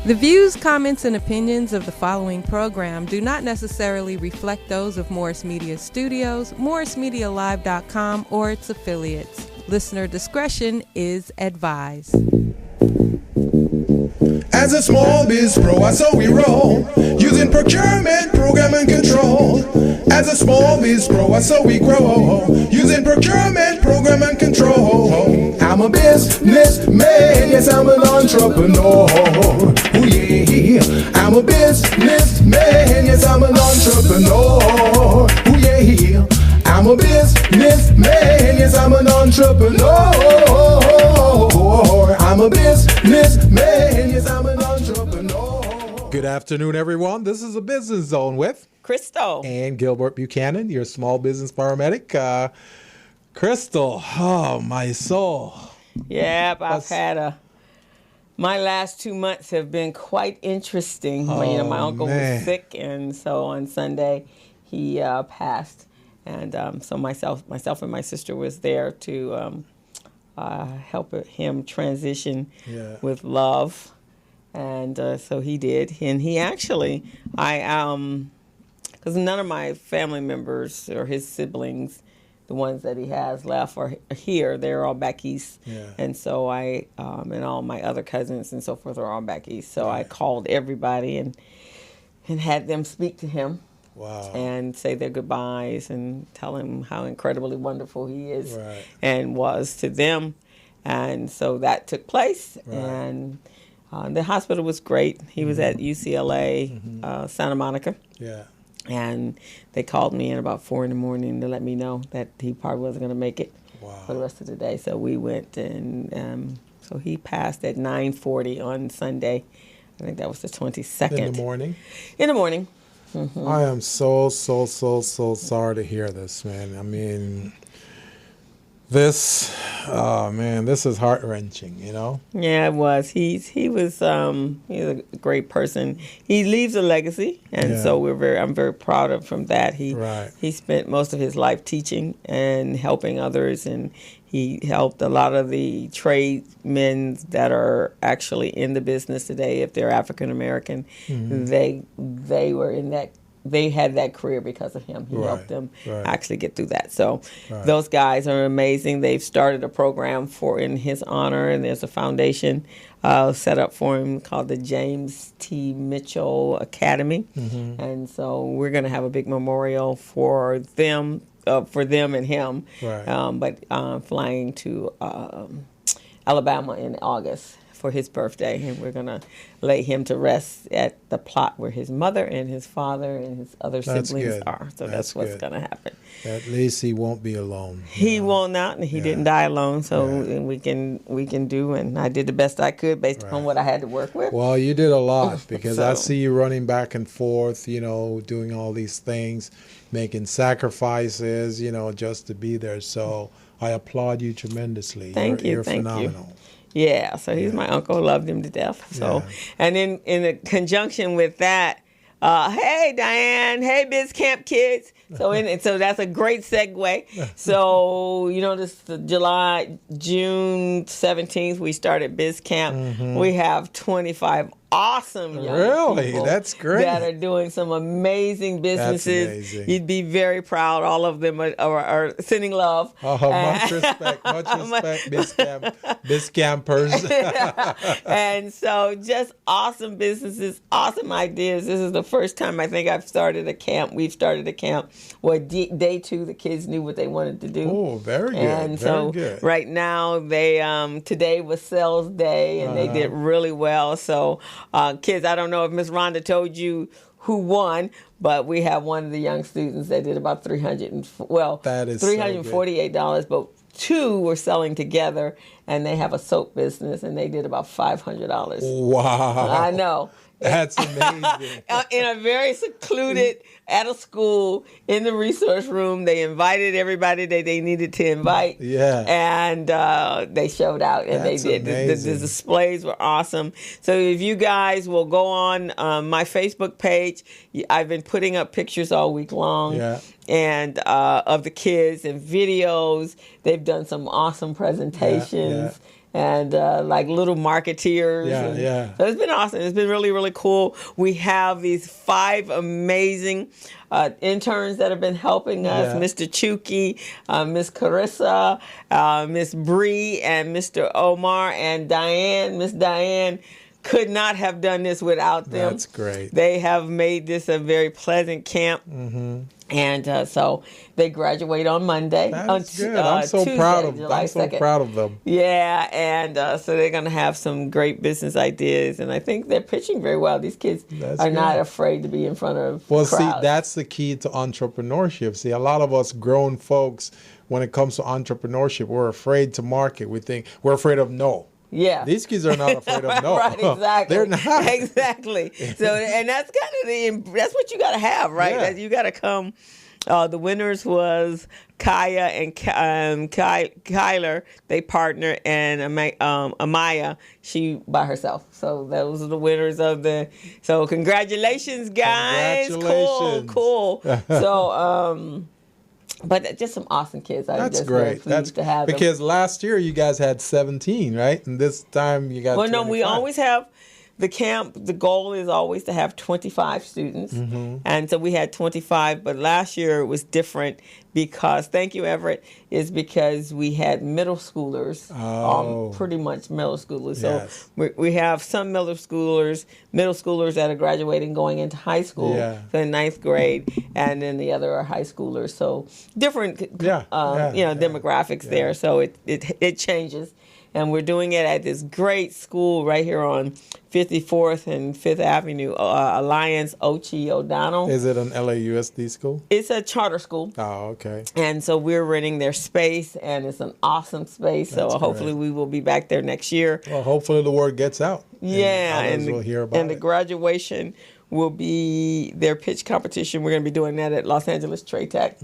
The views, comments, and opinions of the following program do not necessarily reflect those of Morris Media Studios, MorrisMediaLive.com, or its affiliates. Listener discretion is advised. As a small biz pro, I saw we roll, using procurement, program, and control. As a small biz pro, I saw we grow, using procurement, program, and control. I'm a businessman, yes, I'm an entrepreneur. Ooh, yeah. I'm a businessman, yes, I'm an entrepreneur. Ooh, yeah. I'm a businessman, yes, I'm an entrepreneur. I'm a businessman, yes, I'm an entrepreneur. Good afternoon, everyone. This is a Business Zone with Crystal and Gilbert Buchanan, your small business paramedic. Crystal, oh, my soul. Yep, my last 2 months have been quite interesting. Oh, my uncle man. was sick, and so on Sunday he passed. And so myself and my sister was there to help him transition with love. And so he did. And he actually, because none of my family members or his siblings, the ones that he has left, are here. They're all back east. Yeah. And so and all my other cousins and so forth are all back east. So I called everybody and had them speak to him. Wow. And say their goodbyes and tell him how incredibly wonderful he is and was to them. And so that took place. And the hospital was great. He was at UCLA, Santa Monica. Yeah. And they called me in about 4 a.m. to let me know that he probably wasn't going to make it for the rest of the day. So we went, and so he passed at 9:40 on Sunday. I think that was the 22nd. In the morning? In the morning. Mm-hmm. I am so sorry to hear this, man. I mean, this is heart-wrenching, you know? Yeah, it was. He's a great person. He leaves a legacy, and so I'm very proud of from that. He spent most of his life teaching and helping others, and he helped a lot of the tradesmen that are actually in the business today. If they're African American, they were in that. They had that career because of him. He helped them actually get through that. So those guys are amazing. They've started a program in his honor, and there's a foundation set up for him called the James T. Mitchell Academy. And so we're going to have a big memorial for them and him. But flying to Alabama in August for his birthday, and we're going to lay him to rest at the plot where his mother and his father and his other siblings are. So that's what's going to happen. At least he won't be alone. He won't not, and he didn't die alone. So we can do, and I did the best I could based upon what I had to work with. Well, you did a lot because I see you running back and forth, doing all these things, making sacrifices, just to be there. So I applaud you tremendously. Thank you. You're phenomenal. Yeah, so he's my uncle, loved him to death. So, and in conjunction with that, hey Diane, hey Biz Camp kids. So so that's a great segue. So this June 17th we started Biz Camp. We have 25 awesome young people that's great, that are doing some amazing businesses. That's amazing. You'd be very proud. All of them are sending love. Much respect, Biz Campers. And so just awesome businesses, awesome ideas. This is the first time I think I've started a camp. We've started a camp where day 2 the kids knew what they wanted to do. Oh, very good. And so right now they today was sales day, and they did really well. So kids, I don't know if Miss Rhonda told you who won, but we have one of the young students that did about $348, but 2 were selling together, and they have a soap business, and they did about $500. Wow. I know. That's amazing. In a very secluded, at a school, in the resource room, they invited everybody that they needed to invite. Yeah. And they showed out, and That's they did. The displays were awesome. So if you guys will go on my Facebook page, I've been putting up pictures all week long. Yeah. and of the kids and videos. They've done some awesome presentations. And like little marketeers. So it's been awesome. It's been really, really cool. We have these 5 amazing interns that have been helping us. Mr. Chuki, Miss Carissa, Miss Bree, and Mr. Omar and Diane. Miss Diane could not have done this without them. That's great. They have made this a very pleasant camp. And so they graduate on Monday. That's good. I'm so Tuesday, proud of July I'm so 2nd. proud of them. Yeah, and so they're going to have some great business ideas, and I think they're pitching very well. These kids are not afraid to be in front of crowds. See, that's the key to entrepreneurship. See, a lot of us grown folks, when it comes to entrepreneurship, we're afraid to market. We think we're afraid of no. Yeah, these kids are not afraid of no. Right, exactly. They're not. Exactly. So, and that's kind of that's what you got to have, right? Yeah. You got to come. The winners was Kaya and Kyler. They partnered, and Amaya, she by herself. So those are the winners of the. So congratulations, guys! Congratulations. Cool. So. But just some awesome kids. That's great. That's to have because them. Last year you guys had 17, right? And this time you got. Well, 25. no, we always have the camp. The goal is always to have 25 students, and so we had 25. But last year it was different because, thank you, Everett, is because we had middle schoolers, pretty much middle schoolers. So we have some middle schoolers that are graduating, going into high school, so in 9th grade, and then the other are high schoolers. So different, demographics there. So it changes. And we're doing it at this great school right here on 54th and 5th Avenue, Alliance Ochi O'Donnell. Is it an LAUSD school? It's a charter school. Oh, okay. And so we're renting their space, and it's an awesome space. So hopefully we will be back there next year. Well, hopefully the word gets out. Yeah, and we'll hear about and the graduation will be their pitch competition. We're going to be doing that at Los Angeles Trade Tech.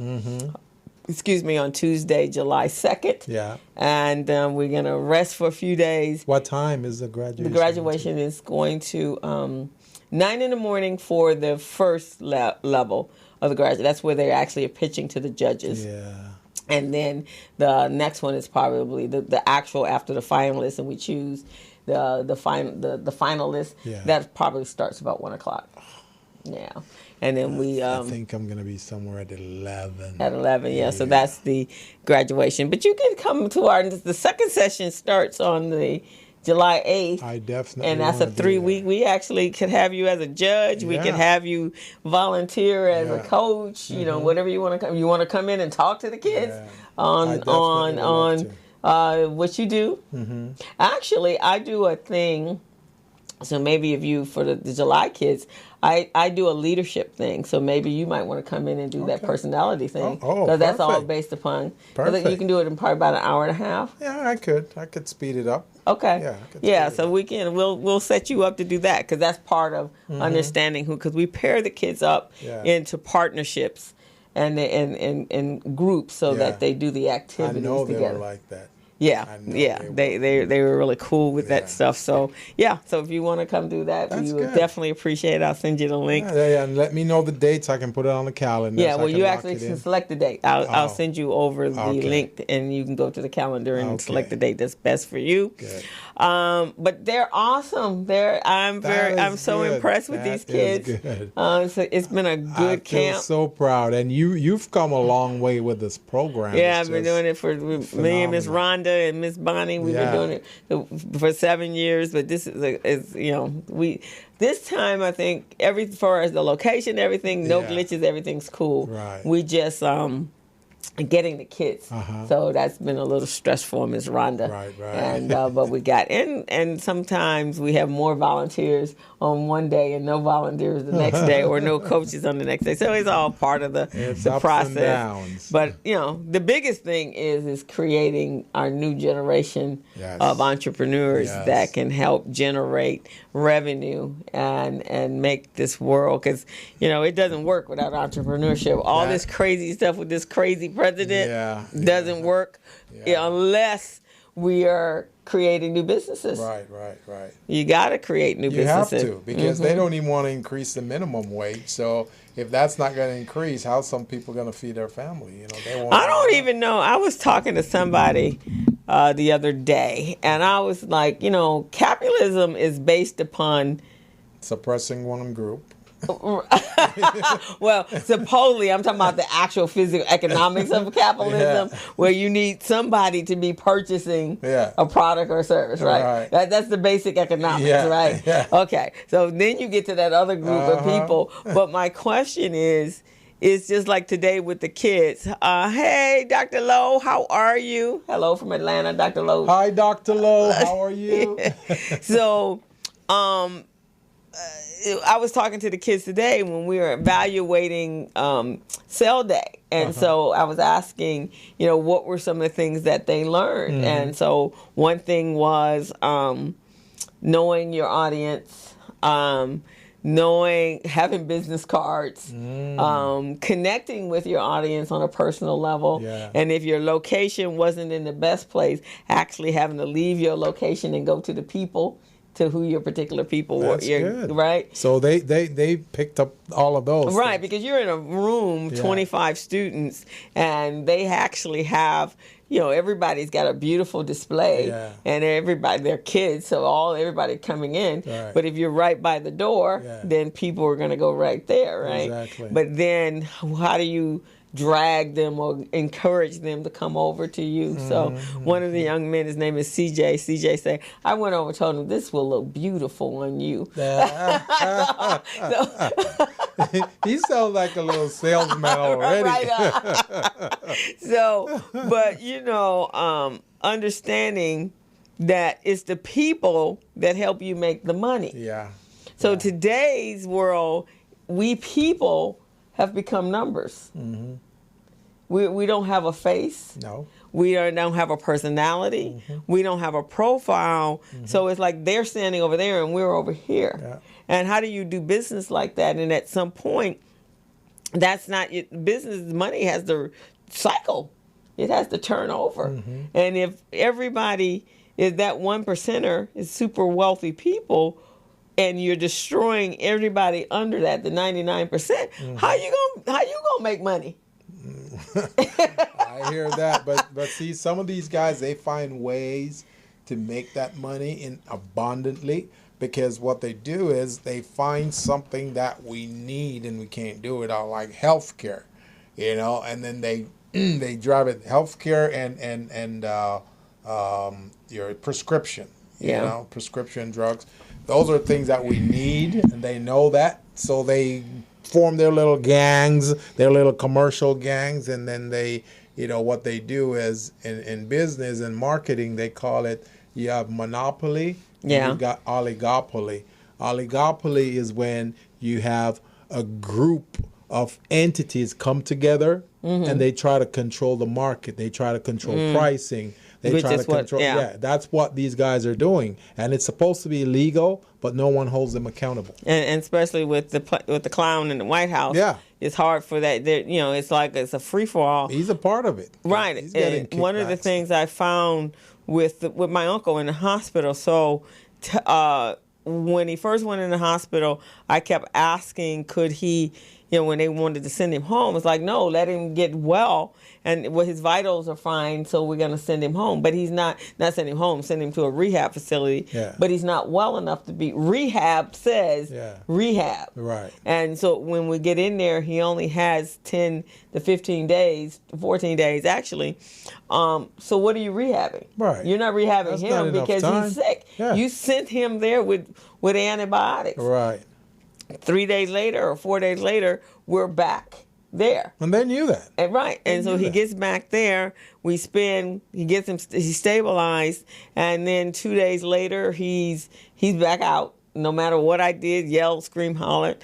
On Tuesday, July 2nd. Yeah. And we're going to rest for a few days. What time is the graduation? The graduation is going to 9 in the morning for the first level of the graduate. That's where they actually are pitching to the judges. Yeah. And then the next one is probably the actual after the finalists, and we choose the finalists. Yeah. That probably starts about 1:00. Yeah. And then I think I'm going to be somewhere at 11. At 11, yeah. So that's the graduation. But you can come to the second session starts on the July 8th. I definitely. And that's a 3-week. We actually could have you as a judge. We could have you volunteer as a coach. You know, whatever you want to come. You want to come in and talk to the kids on what you do. Actually, I do a thing. So maybe if you, for the July kids, I do a leadership thing. So maybe you might want to come in and do that personality thing. Because that's all based upon. Perfect. You can do it in probably about an hour and a half. Yeah, I could speed it up. Okay. Yeah. So we'll set you up to do that, because that's part of understanding because we pair the kids up into partnerships and in groups so that they do the activities together. I know they were like that. Yeah, they were really cool with that stuff. So so if you want to come do that, we would definitely appreciate it. I'll send you the link. And let me know the dates. I can put it on the calendar. Yeah, well, you actually can select the date. I'll send you over the link, and you can go to the calendar and select the date that's best for you. Good. But they're awesome. I'm so impressed with these kids. Good. So it's been a good camp. I'm so proud, and you've come a long way with this program. Yeah, I've been doing it for me and Miss Rhonda and Miss Bonnie. We've been doing it for 7 years. But this this time I think as far as the location, everything, no glitches, everything's cool. Right. We just getting the kids. So that's been a little stressful, Ms. Rhonda. Right. And but we got and sometimes we have more volunteers on one day and no volunteers the next day, or no coaches on the next day. So it's all part of the process. And downs. But the biggest thing is creating our new generation of entrepreneurs that can help generate revenue and make this world, because it doesn't work without entrepreneurship. All this crazy stuff with this crazy president doesn't work unless we are creating new businesses. Right. You got to create new businesses. You have to, because they don't even want to increase the minimum wage. So if that's not going to increase, how's some people going to feed their family? You know, they won't. I don't even know. I was talking to somebody the other day, and I was like, you know, capitalism is based upon suppressing one group. Well, supposedly, I'm talking about the actual physical economics of capitalism, where you need somebody to be purchasing a product or service, right? That's the basic economics, right? Yeah. Okay, so then you get to that other group of people. But my question is just like today with the kids. Hey, Dr. Lowe, how are you? Hello from Atlanta, Dr. Lowe. Hi, Dr. Lowe, how are you? So, I was talking to the kids today when we were evaluating Cell Day. And so I was asking, you know, what were some of the things that they learned? And so one thing was knowing your audience, having business cards, connecting with your audience on a personal level. Yeah. And if your location wasn't in the best place, actually having to leave your location and go to the people, to who your particular people were. That's good. Right? So they picked up all of those. Right, things. because you're in a room, 25 students, and they actually have, you know, everybody's got a beautiful display, and everybody, they're kids, so everybody coming in. Right. But if you're right by the door, then people are going to go right there, right? Exactly. But then how do you drag them or encourage them to come over to you? So one of the young men, his name is CJ. CJ said, I went over and told him, this will look beautiful on you. He sounds like a little salesman already. So, but you know, understanding that it's the people that help you make the money. Yeah. So today's world, we people have become numbers. We don't have a face. No. We don't have a personality. We don't have a profile. So it's like they're standing over there and we're over here. Yeah. And how do you do business like that? And at some point, that's not business. Money has to cycle. It has to turn over. And if everybody is that 1%er is super wealthy people, and you're destroying everybody under that, the 99%, how you gonna make money? I hear that, but see, some of these guys, they find ways to make that money in abundantly, because what they do is they find something that we need and we can't do without, like healthcare, you know, and then they drive it healthcare and your prescription, you know, prescription drugs. Those are things that we need, and they know that, so they form their little gangs, their little commercial gangs, and then they, you know, what they do is in business and marketing, they call it, you have monopoly, you got oligopoly. Oligopoly is when you have a group of entities come together and they try to control the market, they try to control pricing. They try to control. That's what these guys are doing, and it's supposed to be legal, but no one holds them accountable. And especially with the clown in the White House, it's hard for that. You know, it's like it's a free for all. He's a part of it, right? He's getting kickbacks. One of the things I found with my uncle in the hospital. So when he first went in the hospital, I kept asking, could he? You know, when they wanted to send him home, it's like, no, let him get well. And his vitals are fine, so we're going to send him home. But he's not send him home, send him to a rehab facility. Yeah. But he's not well enough to be. Rehab says rehab. Right. And so when we get in there, he only has 10 to 15 days, 14 days actually. So what are you rehabbing? Right. You're not rehabbing him because he's sick. Yeah. You sent him there with antibiotics. Right. 3 days later or 4 days later, we're back there. And they knew that. And so he gets back there. He's stabilized, and then 2 days later, he's back out. No matter what I did, yell, scream, holler,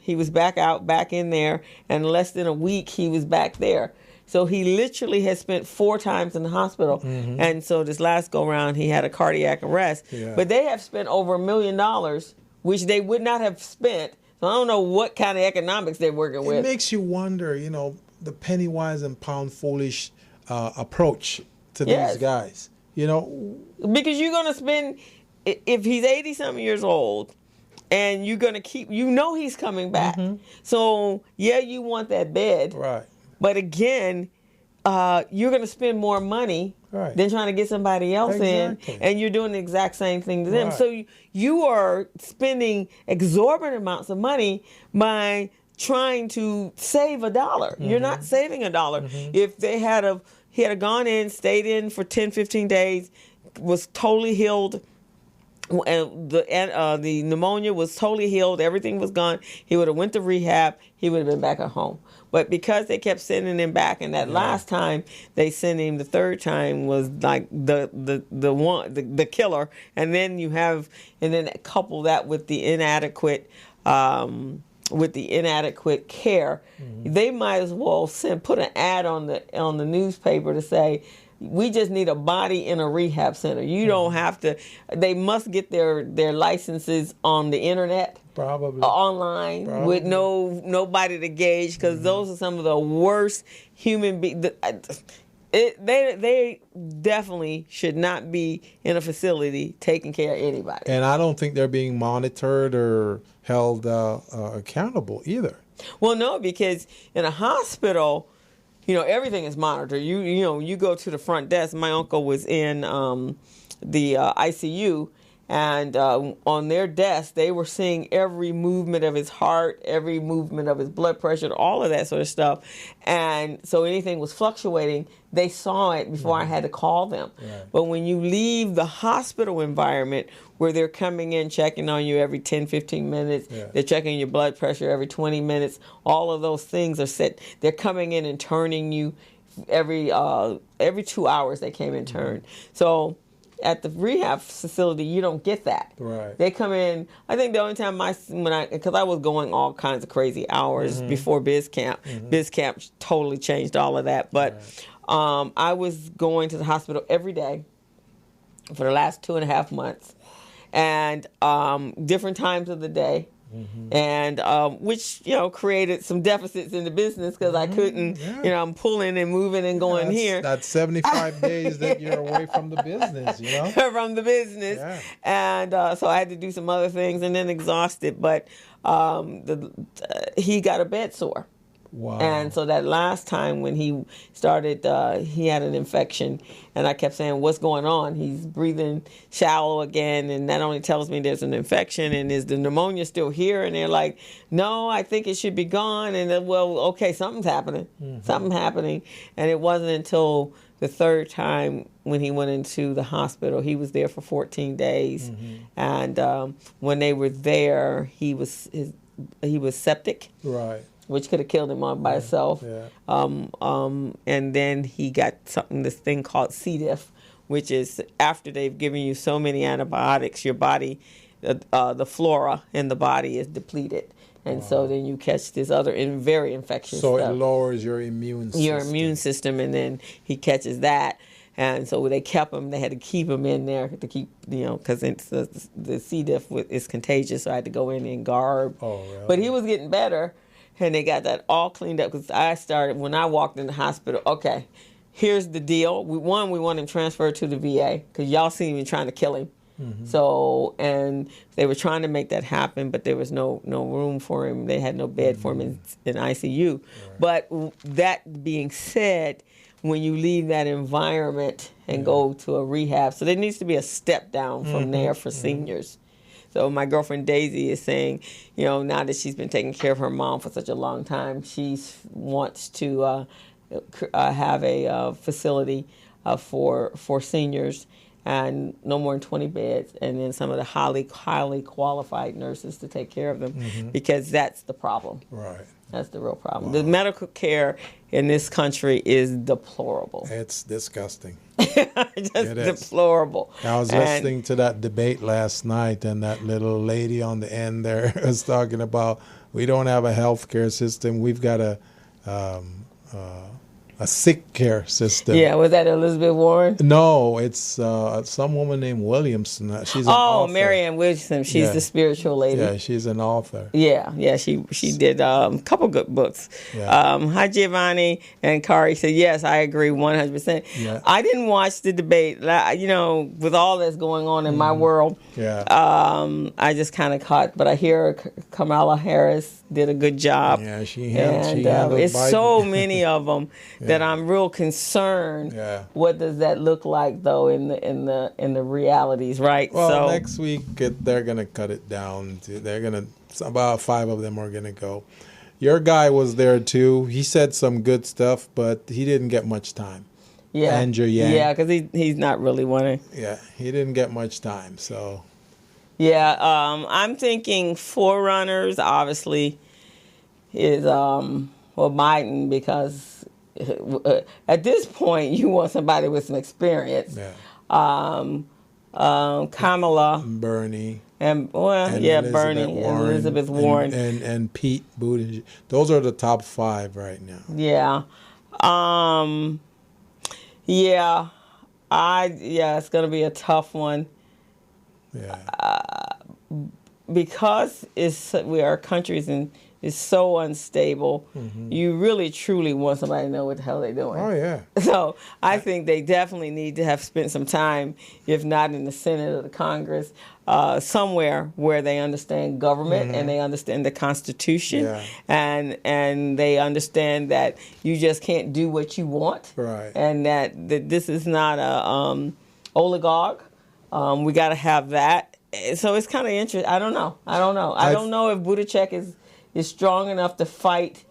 he was back out, back in there, and less than a week, he was back there. So he literally has spent 4 times in the hospital. And so this last go round, he had a cardiac arrest. Yeah. But they have spent over $1 million, which they would not have spent. So I don't know what kind of economics they're working with. It makes you wonder, you know, the penny wise and pound foolish approach to these guys. You know, because you're going to spend, if he's 80-something years old, and you're going to keep, he's coming back. So, yeah, you want that bed. Right. But again, you're going to spend more money than trying to get somebody else in, and you're doing the exact same thing to them. So you are spending exorbitant amounts of money by trying to save $1. You're not saving $1. If he had gone in, stayed in for 10, 15 days, was totally healed, and the pneumonia was totally healed, everything was gone, he would have went to rehab, he would have been back at home. But because they kept sending him back, and that last time they sent him, the third time was like the killer, and then couple that with the inadequate care, they might as well put an ad on the newspaper to say, we just need a body in a rehab center. You don't have to. They must get their licenses on the internet, probably online, with nobody to gauge, because those are some of the worst human beings. They definitely should not be in a facility taking care of anybody. And I don't think they're being monitored or held accountable either. Well, no, because in a hospital, everything is monitored. You go to the front desk. My uncle was in the ICU, and on their desk, they were seeing every movement of his heart, every movement of his blood pressure, all of that sort of stuff. And so anything was fluctuating, they saw it before I had to call them. Right. But when you leave the hospital environment, where they're coming in, checking on you every 10, 15 minutes, they're checking your blood pressure every 20 minutes, all of those things are set. They're coming in and turning you every 2 hours. They came and turned. So at the rehab facility, you don't get that. Right. They come in. I think the only time because I was going all kinds of crazy hours before Biz Camp. Biz Camp totally changed all of that. But I was going to the hospital every day for the last 2.5 months, and different times of the day. And which created some deficits in the business, because I couldn't, I'm pulling and moving and going here. That's 75 days that you're away from the business, from the business, and so I had to do some other things, and then exhausted. But he got a bed sore. Wow. And so that last time when he started, he had an infection, and I kept saying, what's going on? He's breathing shallow again, and that only tells me there's an infection, and is the pneumonia still here? And they're like, no, I think it should be gone. And then, well, okay, something's happening. Something's happening. And it wasn't until the third time when he went into the hospital. He was there for 14 days. And when they were there, he was septic. Right. Which could have killed him all by itself. And then he got this thing called C. diff, which is after they've given you so many antibiotics, your body, the flora in the body is depleted. And so then you catch this other very infectious stuff. So it lowers your immune system. Your immune system, and then he catches that. And so they kept him. They had to keep him in there to keep, because the C. diff is contagious, so I had to go in and garb. Oh, really? But he was getting better. And they got that all cleaned up, because when I walked in the hospital, okay, here's the deal. We want him transferred to the VA, because y'all seen him trying to kill him. So, and they were trying to make that happen, but there was no room for him. They had no bed for him in ICU. Right. But that being said, when you leave that environment and go to a rehab, so there needs to be a step down from there for seniors. So my girlfriend Daisy is saying, now that she's been taking care of her mom for such a long time, she wants to have a facility for seniors, and no more than 20 beds, and then some of the highly qualified nurses to take care of them, because that's the problem. Right. That's the real problem. Wow. The medical care in this country is deplorable. It's disgusting. Just deplorable. I was listening to that debate last night, and that little lady on the end there was talking about, we don't have a healthcare system. We've got a a sick care system. Yeah, was that Elizabeth Warren? No, it's some woman named Williamson. She's an author. Marianne Williamson. She's the spiritual lady. Yeah, she's an author. Yeah, she did a couple good books. Yeah. Hi, Giovanni and Kari said, yes, I agree 100%. Yeah. I didn't watch the debate. With all that's going on in my world, I just kind of caught, but I hear Kamala Harris did a good job. Yeah, she handled it's Biden. So many of them that I'm real concerned. Yeah. What does that look like though in the realities, right? Well, next week they're gonna cut it down. About 5 of them are gonna go. Your guy was there too. He said some good stuff, but he didn't get much time. Yeah, Andrew Yang. Yeah, because he's not really wanting. Yeah, he didn't get much time. So. Yeah, I'm thinking forerunners obviously is Biden, because at this point you want somebody with some experience. Yeah. Kamala, Bernie, and Bernie, and Elizabeth Warren, and Pete Buttigieg. Those are the top 5 right now. Yeah. It's going to be a tough one. Yeah. Because our country is so unstable. You really truly want somebody to know what the hell they're doing. Oh yeah. So I think they definitely need to have spent some time, if not in the Senate or the Congress, somewhere where they understand government and they understand the Constitution, and they understand that you just can't do what you want, right? And that this is not a oligarch. We got to have that. So it's kind of interesting. I don't know. I don't know if Buttigieg is strong enough to fight.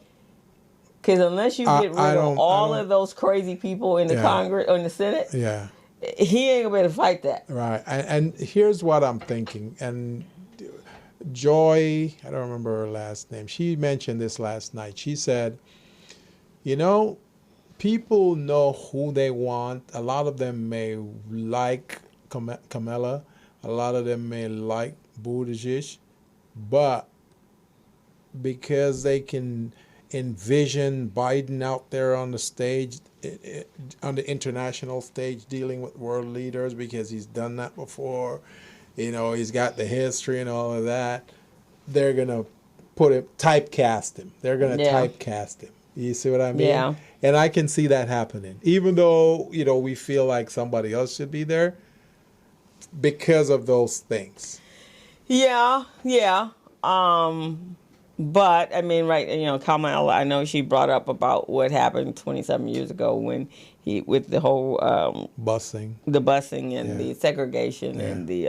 Because unless you get rid of all of those crazy people in the Congress or in the Senate, he ain't gonna be able to fight that. Right. And here's what I'm thinking. And Joy, I don't remember her last name. She mentioned this last night. She said, people know who they want. A lot of them may like Kamala. A lot of them may like Buttigieg, but because they can envision Biden out there on the stage, on the international stage, dealing with world leaders, because he's done that before, he's got the history and all of that, they're going to typecast him. They're going to typecast him. You see what I mean? Yeah. And I can see that happening. Even though, we feel like somebody else should be there, because of those things. Yeah. But I mean, right? Kamala, I know she brought up about what happened 27 years ago when with the whole busing and the segregation and the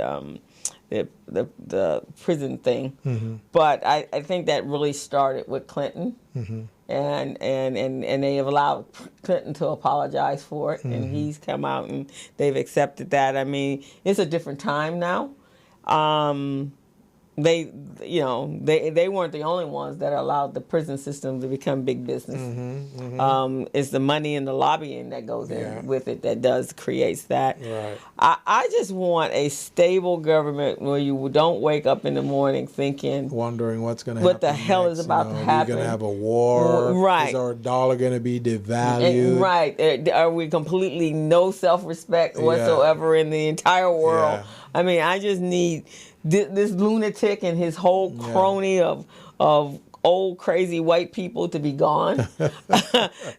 prison thing. Mm-hmm. But I think that really started with Clinton, and they have allowed Clinton to apologize for it, and he's come out and they've accepted that. I mean, it's a different time now. They weren't the only ones that allowed the prison system to become big business. It's the money and the lobbying that goes in with it that creates that. Right. I just want a stable government where you don't wake up in the morning wondering what's going to happen. What the hell is about to happen? Are we going to have a war? Right. Is our dollar going to be devalued? Right. Are we completely no self-respect whatsoever in the entire world? Yeah. I mean, I just need this lunatic and his whole crony of old crazy white people to be gone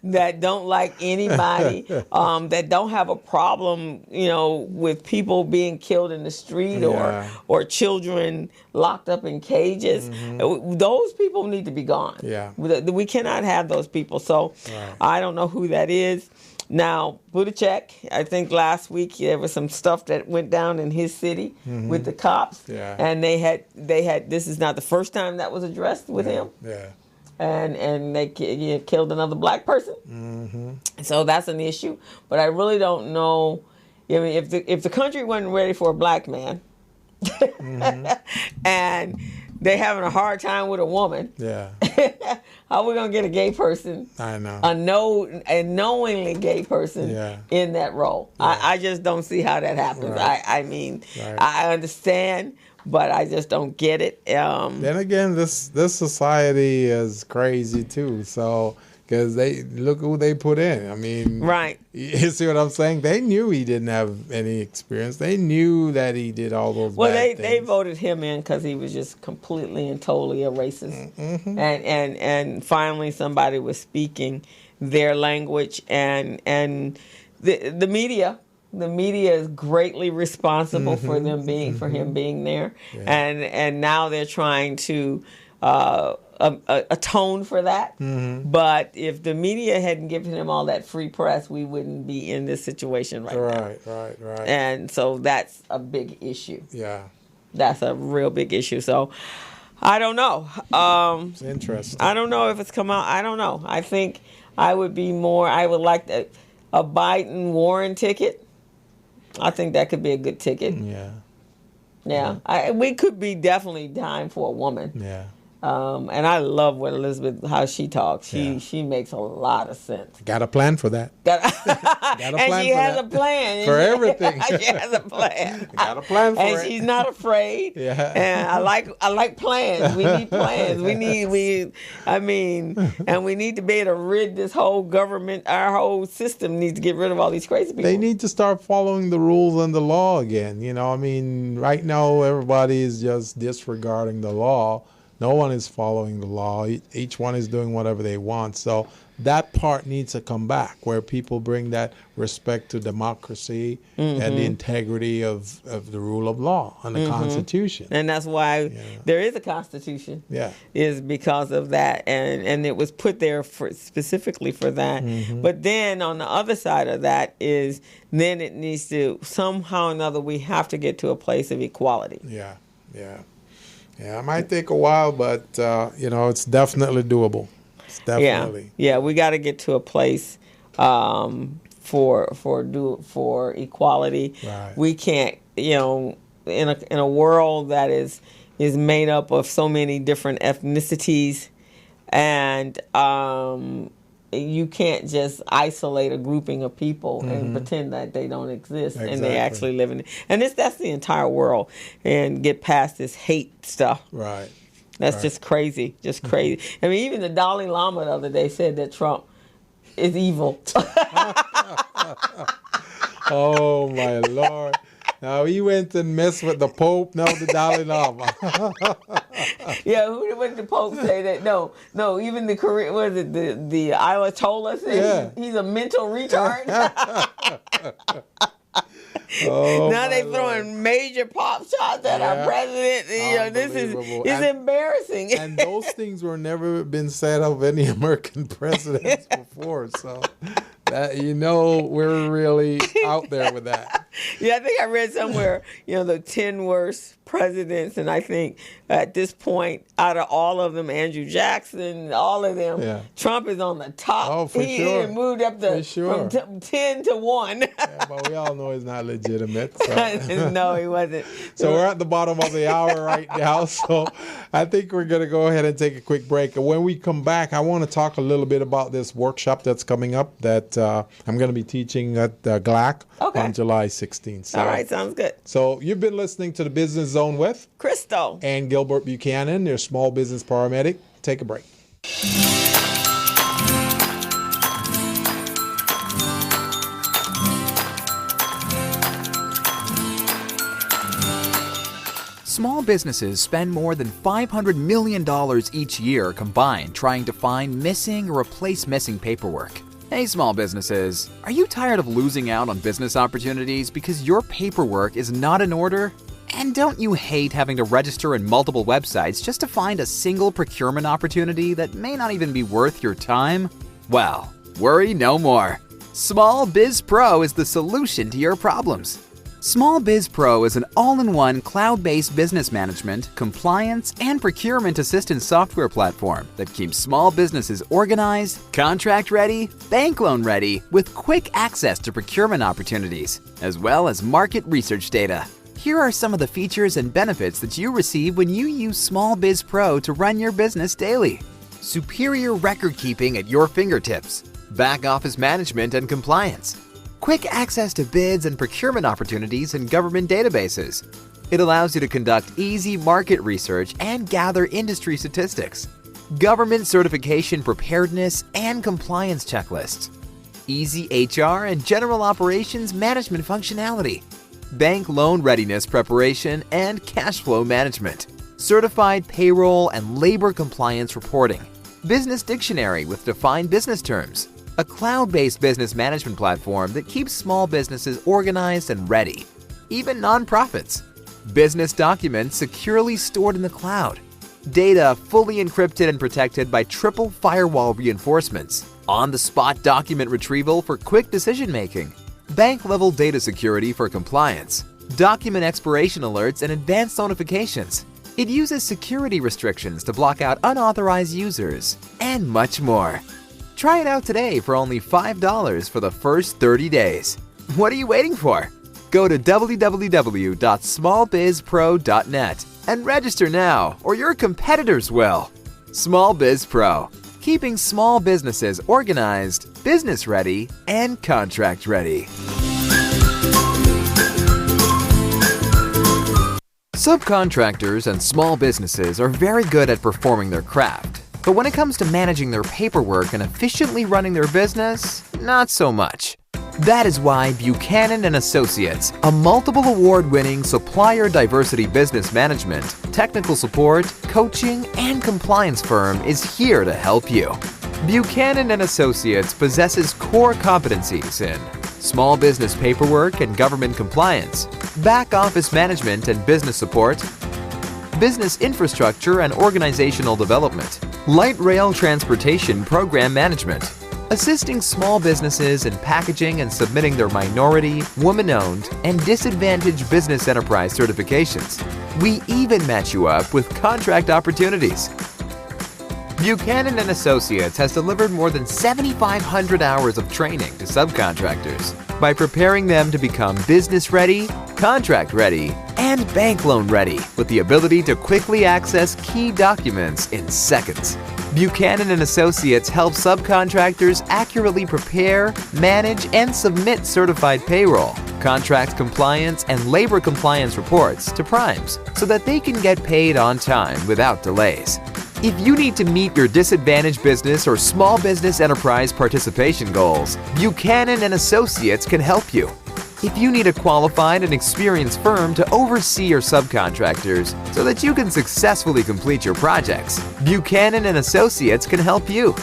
that don't like anybody, that don't have a problem, with people being killed in the street or children locked up in cages. Those people need to be gone. Yeah. We cannot have those people. So I don't know who that is. Now, Buttigieg, I think last week there was some stuff that went down in his city with the cops, and they had. This is not the first time that was addressed with him. Yeah, and they killed another black person. So that's an issue. But I really don't know. I mean, if the country wasn't ready for a black man, and they're having a hard time with a woman. Yeah. How are we gonna get a gay person? I know. A knowingly gay person in that role. Yeah. I just don't see how that happens. Right. I mean, I understand, but I just don't get it. Then again, this society is crazy too. So Because they look who they put in. I mean, right. You see what I'm saying? They knew he didn't have any experience. They knew that he did all those bad things. Well, they voted him in because he was just completely and totally a racist. Mm-hmm. And finally somebody was speaking their language, and the media. The media is greatly responsible for them being for him being there, and now they're trying to atone for that. Mm-hmm. But if the media hadn't given him all that free press, we wouldn't be in this situation right now. Right. And so that's a big issue. Yeah, that's a real big issue. So I don't know. It's interesting. I don't know if it's come out. I don't know. I think I would like a Biden Warren ticket. I think that could be a good ticket. Yeah. We could be definitely dying for a woman. Yeah. And I love what how she talks. She makes a lot of sense. Got a plan for that. And she has a plan. For everything. She has a plan. Got a plan for it. And she's not afraid. Yeah. And I like plans. We need plans. And we need to be able to rid this whole government, our whole system needs to get rid of all these crazy people. They need to start following the rules and the law again. Right now everybody is just disregarding the law. No one is following the law. Each one is doing whatever they want. So that part needs to come back, where people bring that respect to democracy and the integrity of the rule of law and the Constitution. And that's why there is a Constitution. Yeah, is because of that, and it was put there specifically for that. But then on the other side of that is then it needs to somehow or another we have to get to a place of equality. Yeah, it might take a while, but it's definitely doable. It's definitely. Yeah, we got to get to a place for equality. Right. We can't, in a world that is made up of so many different ethnicities, and you can't just isolate a grouping of people and pretend that they don't exist and they actually live in it. And that's the entire world, and get past this hate stuff. Right. That's just crazy. Just crazy. I mean, even the Dalai Lama the other day said that Trump is evil. Oh, my Lord. Now he went and messed with the Pope, now the Dalai Lama. Yeah, what did the Pope say that? No, even the Korean, the Ayatollah said he's a mental retard. Now they throwing major pop shots at our president. This is embarrassing. And those things were never been said of any American presidents before. So that we're really out there with that. Yeah, I think I read somewhere, the 10 worst presidents, and I think at this point, out of all of them, Andrew Jackson, all of them, Trump is on the top. Oh, for He sure. moved up from 10 to 1. Yeah, but we all know he's not legitimate. So. No, he wasn't. So we're at the bottom of the hour right now. So I think we're going to go ahead and take a quick break. And when we come back, I want to talk a little bit about this workshop that's coming up that I'm going to be teaching at GLAC on July 16th. So, all right, sounds good. So you've been listening to the Business Zone with Crystal and Gilbert Buchanan, their small business paramedic. Take a break. Small businesses spend more than $500 million each year combined trying to find missing or replace missing paperwork. Hey small businesses, are you tired of losing out on business opportunities because your paperwork is not in order? And don't you hate having to register in multiple websites just to find a single procurement opportunity that may not even be worth your time? Well, worry no more. Small Biz Pro is the solution to your problems. Small Biz Pro is an all-in-one cloud-based business management, compliance, and procurement assistance software platform that keeps small businesses organized, contract-ready, bank loan-ready, with quick access to procurement opportunities, as well as market research data. Here are some of the features and benefits that you receive when you use Small Biz Pro to run your business daily. Superior record keeping at your fingertips, back office management and compliance, quick access to bids and procurement opportunities in government databases. It allows you to conduct easy market research and gather industry statistics. government certification preparedness and compliance checklists, easy HR and general operations management functionality, bank loan readiness preparation and cash flow management, certified payroll and labor compliance reporting, business dictionary with defined business terms, a cloud-based business management platform that keeps small businesses organized and ready, even nonprofits, business documents securely stored in the cloud, data fully encrypted and protected by triple firewall reinforcements, on-the-spot document retrieval for quick decision-making, bank-level data security for compliance, document expiration alerts and advanced notifications. It uses security restrictions to block out unauthorized users, and much more. Try it out today for only $5 for the first 30 days. What are you waiting for? Go to www.smallbizpro.net and register now, or your competitors will. Small Biz Pro, keeping small businesses organized, business ready, and contract ready. Subcontractors and small businesses are very good at performing their craft, but when it comes to managing their paperwork and efficiently running their business, not so much. That is why Buchanan & Associates, a multiple award-winning supplier diversity business management, technical support, coaching, and compliance firm is here to help you. Buchanan & Associates possesses core competencies in small business paperwork and government compliance, back office management and business support, business infrastructure and organizational development, light rail transportation program management, assisting small businesses in packaging and submitting their minority, woman-owned, and disadvantaged business enterprise certifications. We even match you up with contract opportunities. Buchanan & Associates has delivered more than 7,500 hours of training to subcontractors by preparing them to become business ready, contract ready, and bank loan ready with the ability to quickly access key documents in seconds. Buchanan & Associates helps subcontractors accurately prepare, manage, and submit certified payroll, contract compliance, and labor compliance reports to primes so that they can get paid on time without delays. If you need to meet your disadvantaged business or small business enterprise participation goals, Buchanan & Associates can help you. If you need a qualified and experienced firm to oversee your subcontractors so that you can successfully complete your projects, Buchanan & Associates can help you.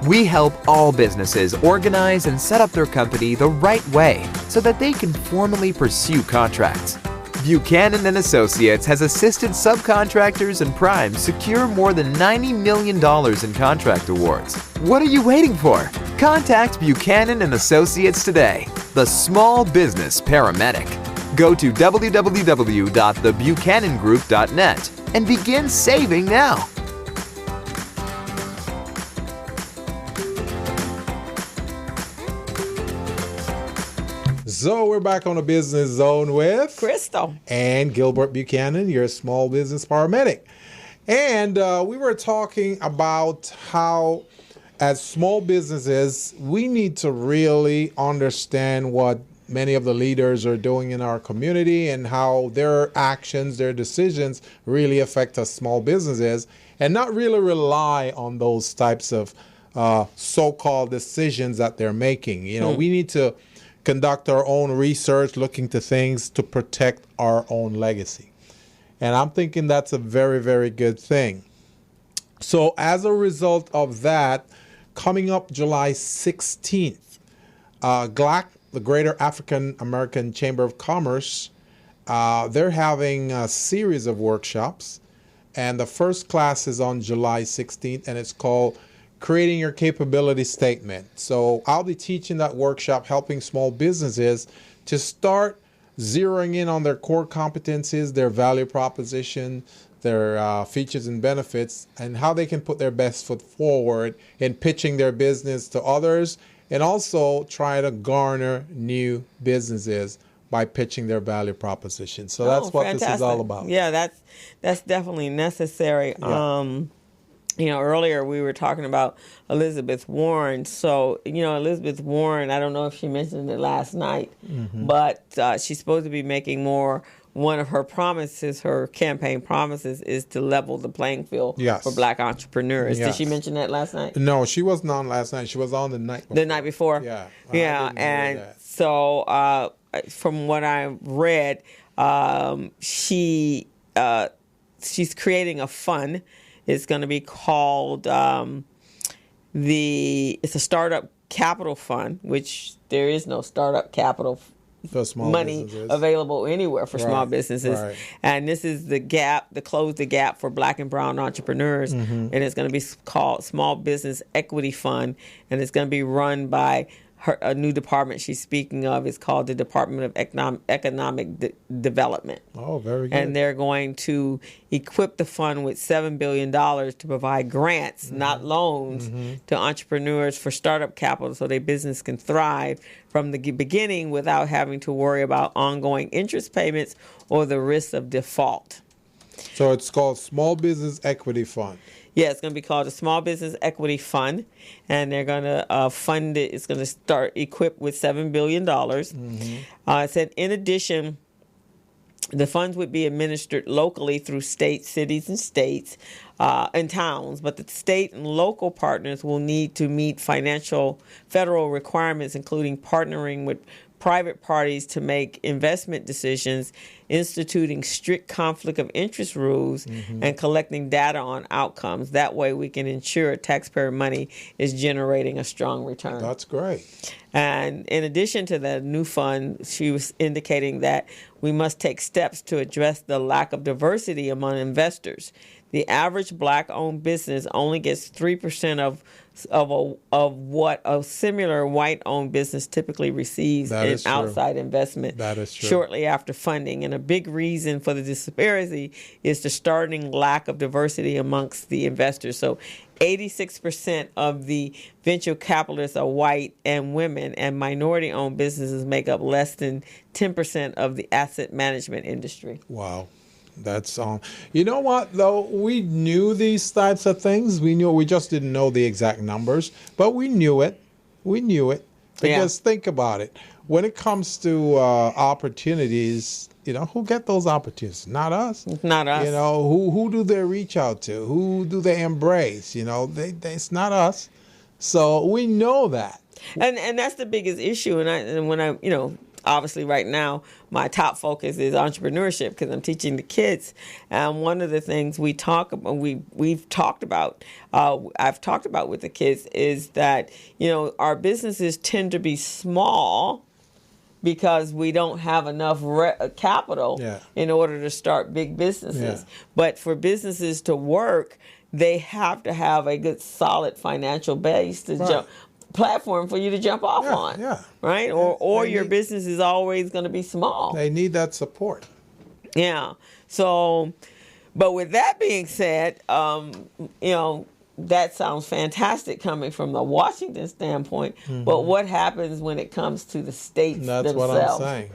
We help all businesses organize and set up their company the right way so that they can formally pursue contracts. Buchanan & Associates has assisted subcontractors and primes secure more than $90 million in contract awards. What are you waiting for? Contact Buchanan & Associates today, the small business paramedic. Go to www.thebuchanangroup.net and begin saving now. So we're back on the Business Zone with Crystal and Gilbert Buchanan, your small business paramedic. And we were talking about how, as small businesses, we need to really understand what many of the leaders are doing in our community and how their actions, their decisions really affect us small businesses, and not really rely on those types of so-called decisions that they're making. You know, we need to conduct our own research, looking to things to protect our own legacy. And I'm thinking that's a very, very good thing. So as a result of that, coming up July 16th, GLAC, the Greater African American Chamber of Commerce, they're having a series of workshops. And the first class is on July 16th, and it's called Creating Your Capability Statement. So I'll be teaching that workshop, helping small businesses to start zeroing in on their core competencies, their value proposition, their features and benefits, and how they can put their best foot forward in pitching their business to others, and also try to garner new businesses by pitching their value proposition. So that's what fantastic. This is all about. Yeah, that's definitely necessary. Yeah. Earlier we were talking about Elizabeth Warren. So, Elizabeth Warren, I don't know if she mentioned it last night, but she's supposed to be making more. One of her promises, her campaign promises, is to level the playing field for Black entrepreneurs. Did she mention that last night? No, she wasn't on last night. She was on the night before. The night before? Yeah. Yeah, and so from what I read, she's creating a fund. It's going to be called it's a startup capital fund, which there is no startup capital for small money businesses available anywhere for small businesses. Right. And this is the close the gap for Black and brown entrepreneurs. And it's going to be called Small Business Equity Fund, and it's going to be run by a new department she's speaking of. Is called the Department of Economic Development. Oh, very good. And they're going to equip the fund with $7 billion to provide grants, not loans, to entrepreneurs for startup capital so their business can thrive from the beginning without having to worry about ongoing interest payments or the risk of default. So it's called Small Business Equity Fund. Yeah, it's going to be called a Small Business Equity Fund, and they're going to fund it. It's going to start equipped with $7 billion. It said, in addition, the funds would be administered locally through states, cities, and states and towns, but the state and local partners will need to meet federal requirements, including partnering with private parties to make investment decisions, instituting strict conflict of interest rules, and collecting data on outcomes. That way we can ensure taxpayer money is generating a strong return. That's great. And in addition to the new fund, she was indicating that we must take steps to address the lack of diversity among investors. The average Black-owned business only gets 3% of what a similar white-owned business typically receives in outside investment shortly after funding. And a big reason for the disparity is the starting lack of diversity amongst the investors. So 86% of the venture capitalists are white and women, and minority-owned businesses make up less than 10% of the asset management industry. Wow. That's you know what though, we knew these types of things. We just didn't know the exact numbers, but we knew it because think about it, when it comes to opportunities, who get those opportunities? Not us. Not us. Who do they reach out to? Who do they embrace? It's not us. So we know that, and that's the biggest issue. And when I obviously right now my top focus is entrepreneurship because I'm teaching the kids. And one of the things we've talked about I've talked about with the kids is that our businesses tend to be small because we don't have enough capital in order to start big businesses. But for businesses to work, they have to have a good solid financial base to platform for you to jump off on, right? Or your business is always going to be small. They need that support. Yeah. So, but with that being said, that sounds fantastic coming from the Washington standpoint. But what happens when it comes to the states themselves? That's what I'm saying.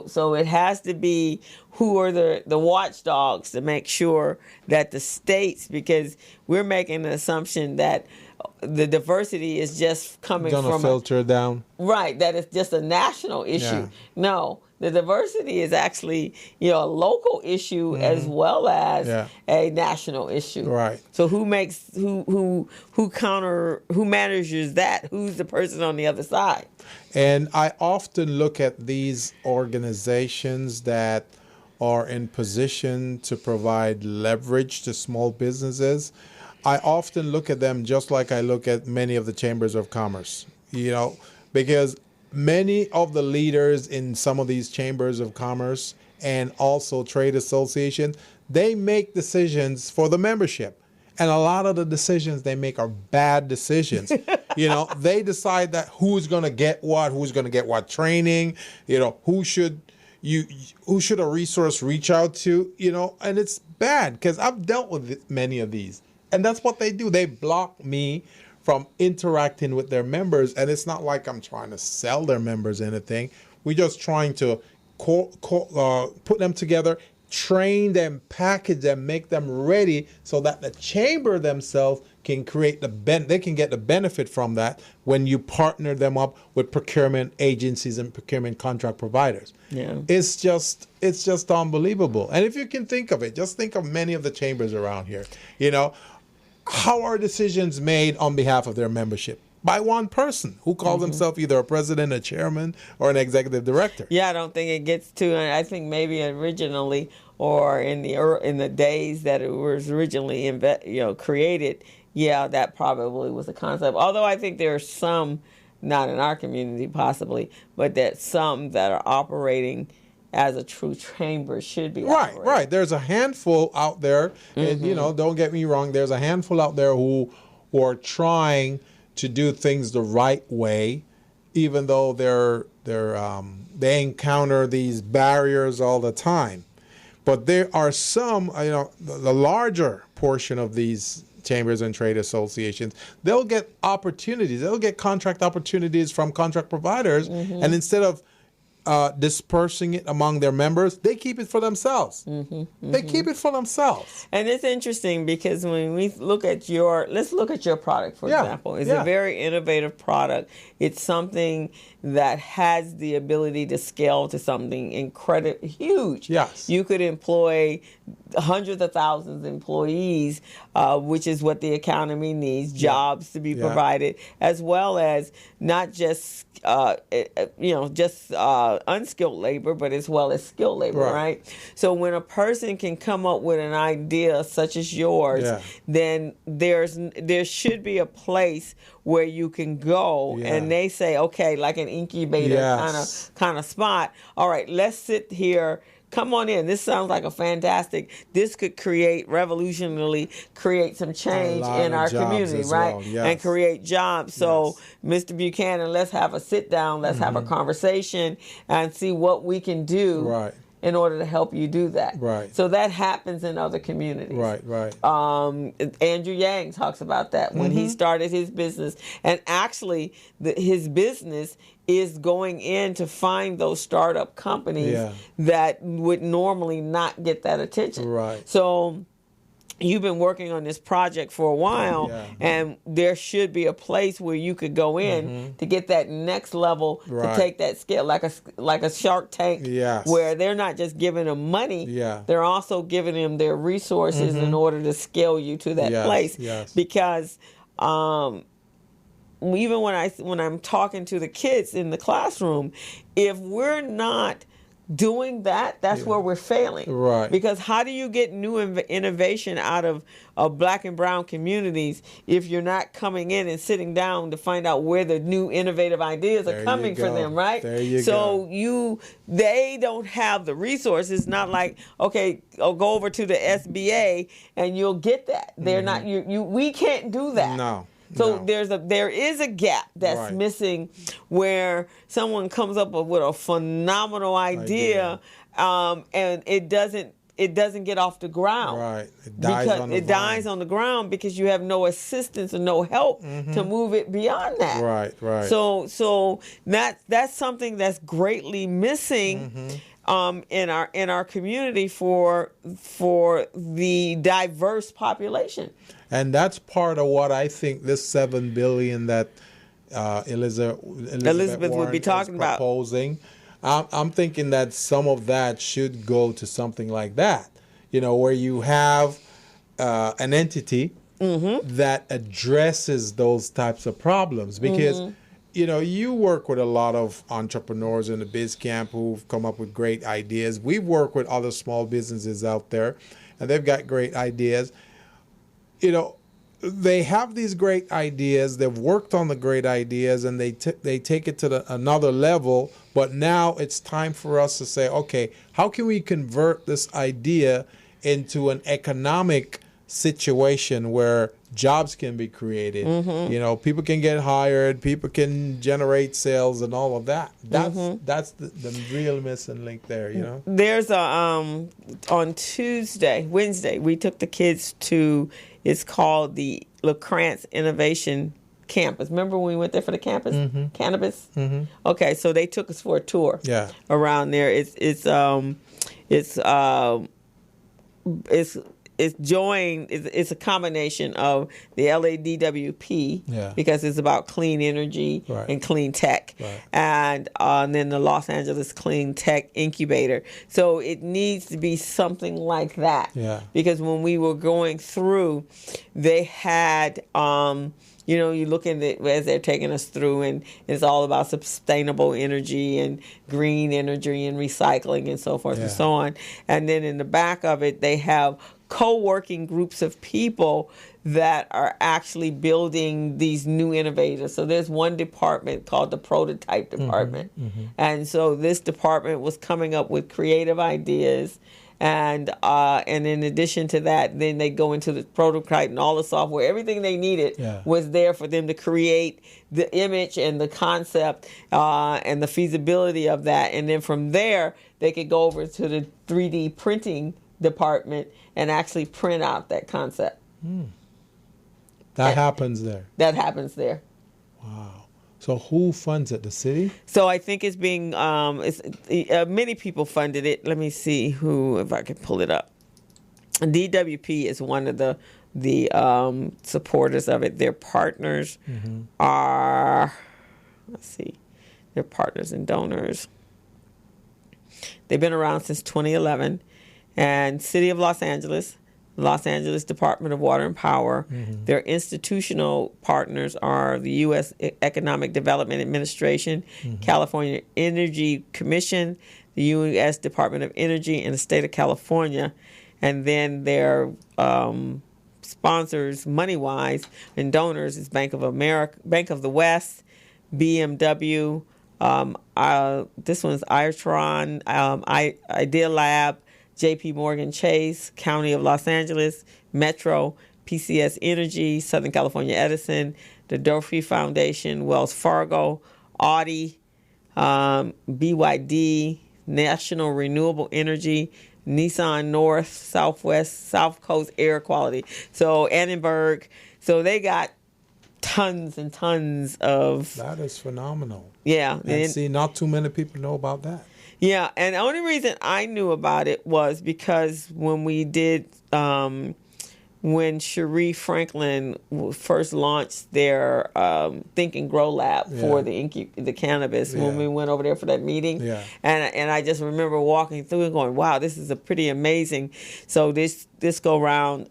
So it has to be who are the watchdogs to make sure that the states, because we're making an assumption that the diversity is just coming from gonna filter down. Right, that it's just a national issue. Yeah. No, the diversity is actually a local issue as well as a national issue. Right. So who manages that? Who's the person on the other side? And I often look at these organizations that are in position to provide leverage to small businesses. I often look at them just like I look at many of the chambers of commerce, because many of the leaders in some of these chambers of commerce and also trade associations, they make decisions for the membership. And a lot of the decisions they make are bad decisions. They decide that who's going to get what training, who should a resource reach out to, and it's bad because I've dealt with many of these. And that's what they do. They block me from interacting with their members. And it's not like I'm trying to sell their members anything. We're just trying to put them together, train them, package them, make them ready so that the chamber themselves can create they can get the benefit from that when you partner them up with procurement agencies and procurement contract providers. Yeah. It's just unbelievable. And if you can think of it, just think of many of the chambers around here. You know, how are decisions made on behalf of their membership? By one person who calls himself either a president, a chairman, or an executive director. Yeah, I don't think it gets to. I think maybe originally, or in the days that it was originally created, yeah, that probably was the concept. Although I think there are some, not in our community possibly, but that some that are operating as a true chamber should be operating. Right. There's a handful out there, and don't get me wrong. There's a handful out there who are trying to do things the right way, even though they encounter these barriers all the time. But there are some, the larger portion of these chambers and trade associations, they'll get opportunities. They'll get contract opportunities from contract providers, and instead of dispersing it among their members, they keep it for themselves. They keep it for themselves. And it's interesting because when we look at let's look at your product, for example. It's a very innovative product. It's something that has the ability to scale to something incredibly huge. Yes. You could employ hundreds of thousands of employees, which is what the economy needs, jobs to be provided, as well as not just unskilled labor, but as well as skilled labor, right? So when a person can come up with an idea such as yours, then there should be a place where you can go and they say, okay, like an incubator kind of spot. All right, let's sit here. Come on in. This sounds like this could revolutionarily create some change in our community, right? Well. Yes. And create jobs. So, Mr. Buchanan, let's have a sit down. Let's have a conversation and see what we can do in order to help you do that. Right. So that happens in other communities. Right. Andrew Yang talks about that when he started his business. And actually, his business is going in to find those startup companies that would normally not get that attention. Right. So you've been working on this project for a while, and there should be a place where you could go in to get that next level, to take that scale, like a Shark Tank, where they're not just giving them money, they're also giving them their resources in order to scale you to that place. Yes. Because even when I'm talking to the kids in the classroom, if we're not doing that's where we're failing. Right. Because how do you get new innovation out of black and brown communities if you're not coming in and sitting down to find out where the new innovative ideas are coming for them, right? There you go. So they don't have the resources. Not like, okay, I'll go over to the SBA and you'll get that. They're not. We can't do that. No. So there is a gap that's missing, where someone comes up with a phenomenal idea, and it doesn't get off the ground. Right. It dies on the ground because you have no assistance and no help to move it beyond that. Right. So that's something that's greatly missing in our community for the diverse population. And that's part of what I think this $7 billion that Elizabeth would be talking about proposing. I'm thinking that some of that should go to something like that, where you have an entity that addresses those types of problems. Because you work with a lot of entrepreneurs in the biz camp who've come up with great ideas. We've worked with other small businesses out there, and they've got great ideas. They have these great ideas. They've worked on the great ideas, and they take it to another level. But now it's time for us to say, okay, how can we convert this idea into an economic situation where jobs can be created? People can get hired, people can generate sales, and all of that. That's the real missing link there. There's on Wednesday, we took the kids to. It's called the LaCrance Innovation Campus. Remember when we went there for the campus cannabis? Okay, so they took us for a tour. Around there. It's it's a combination of the LADWP because it's about clean energy and clean tech, and then the Los Angeles Clean Tech Incubator. So it needs to be something like that. Because when we were going through, they had you look at it as they're taking us through, and it's all about sustainable energy and green energy and recycling and so forth and so on. And then in the back of it, they have co-working groups of people that are actually building these new innovators. So there's one department called the prototype department. And so this department was coming up with creative ideas. And in addition to that, then they go into the prototype and all the software. Everything they needed was there for them to create the image and the concept and the feasibility of that. And then from there, they could go over to the 3D printing department and actually print out that concept. That happens there. That happens there. Wow. So who funds it? The city? So I think it's being many people funded it. Let me see if I can pull it up. DWP is one of the supporters of it. Their partners are, their partners and donors. They've been around since 2011. And City of Los Angeles Department of Water and Power. Their institutional partners are the U.S. Economic Development Administration, California Energy Commission, the U.S. Department of Energy, and the state of California. And then their sponsors, money-wise, and donors is Bank of America, Bank of the West, BMW. This one's Iotron, Idea Lab, J.P. Morgan Chase, County of Los Angeles, Metro, PCS Energy, Southern California Edison, the Dorothy Foundation, Wells Fargo, Audi, BYD, National Renewable Energy, Nissan North, Southwest, South Coast Air Quality. So Annenberg. So they got tons and tons of... That is phenomenal. Yeah. And see, not too many people know about that. Yeah, and the only reason I knew about it was because when we did, when Cherie Franklin first launched their Think and Grow Lab for the cannabis, when we went over there for that meeting, and I just remember walking through and going, wow, this is a pretty amazing. So this go round,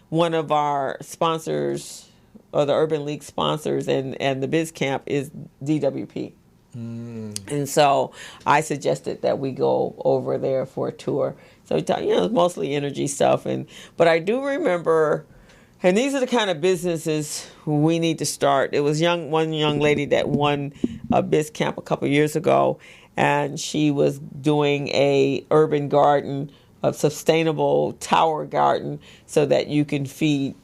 one of our sponsors, or the Urban League sponsors, and the Biz Camp is DWP. And so I suggested that we go over there for a tour. So it's mostly energy stuff, but I do remember, and these are the kind of businesses we need to start. It was one young lady that won a Biz Camp a couple years ago, and she was doing a urban garden, a sustainable tower garden, so that you can feed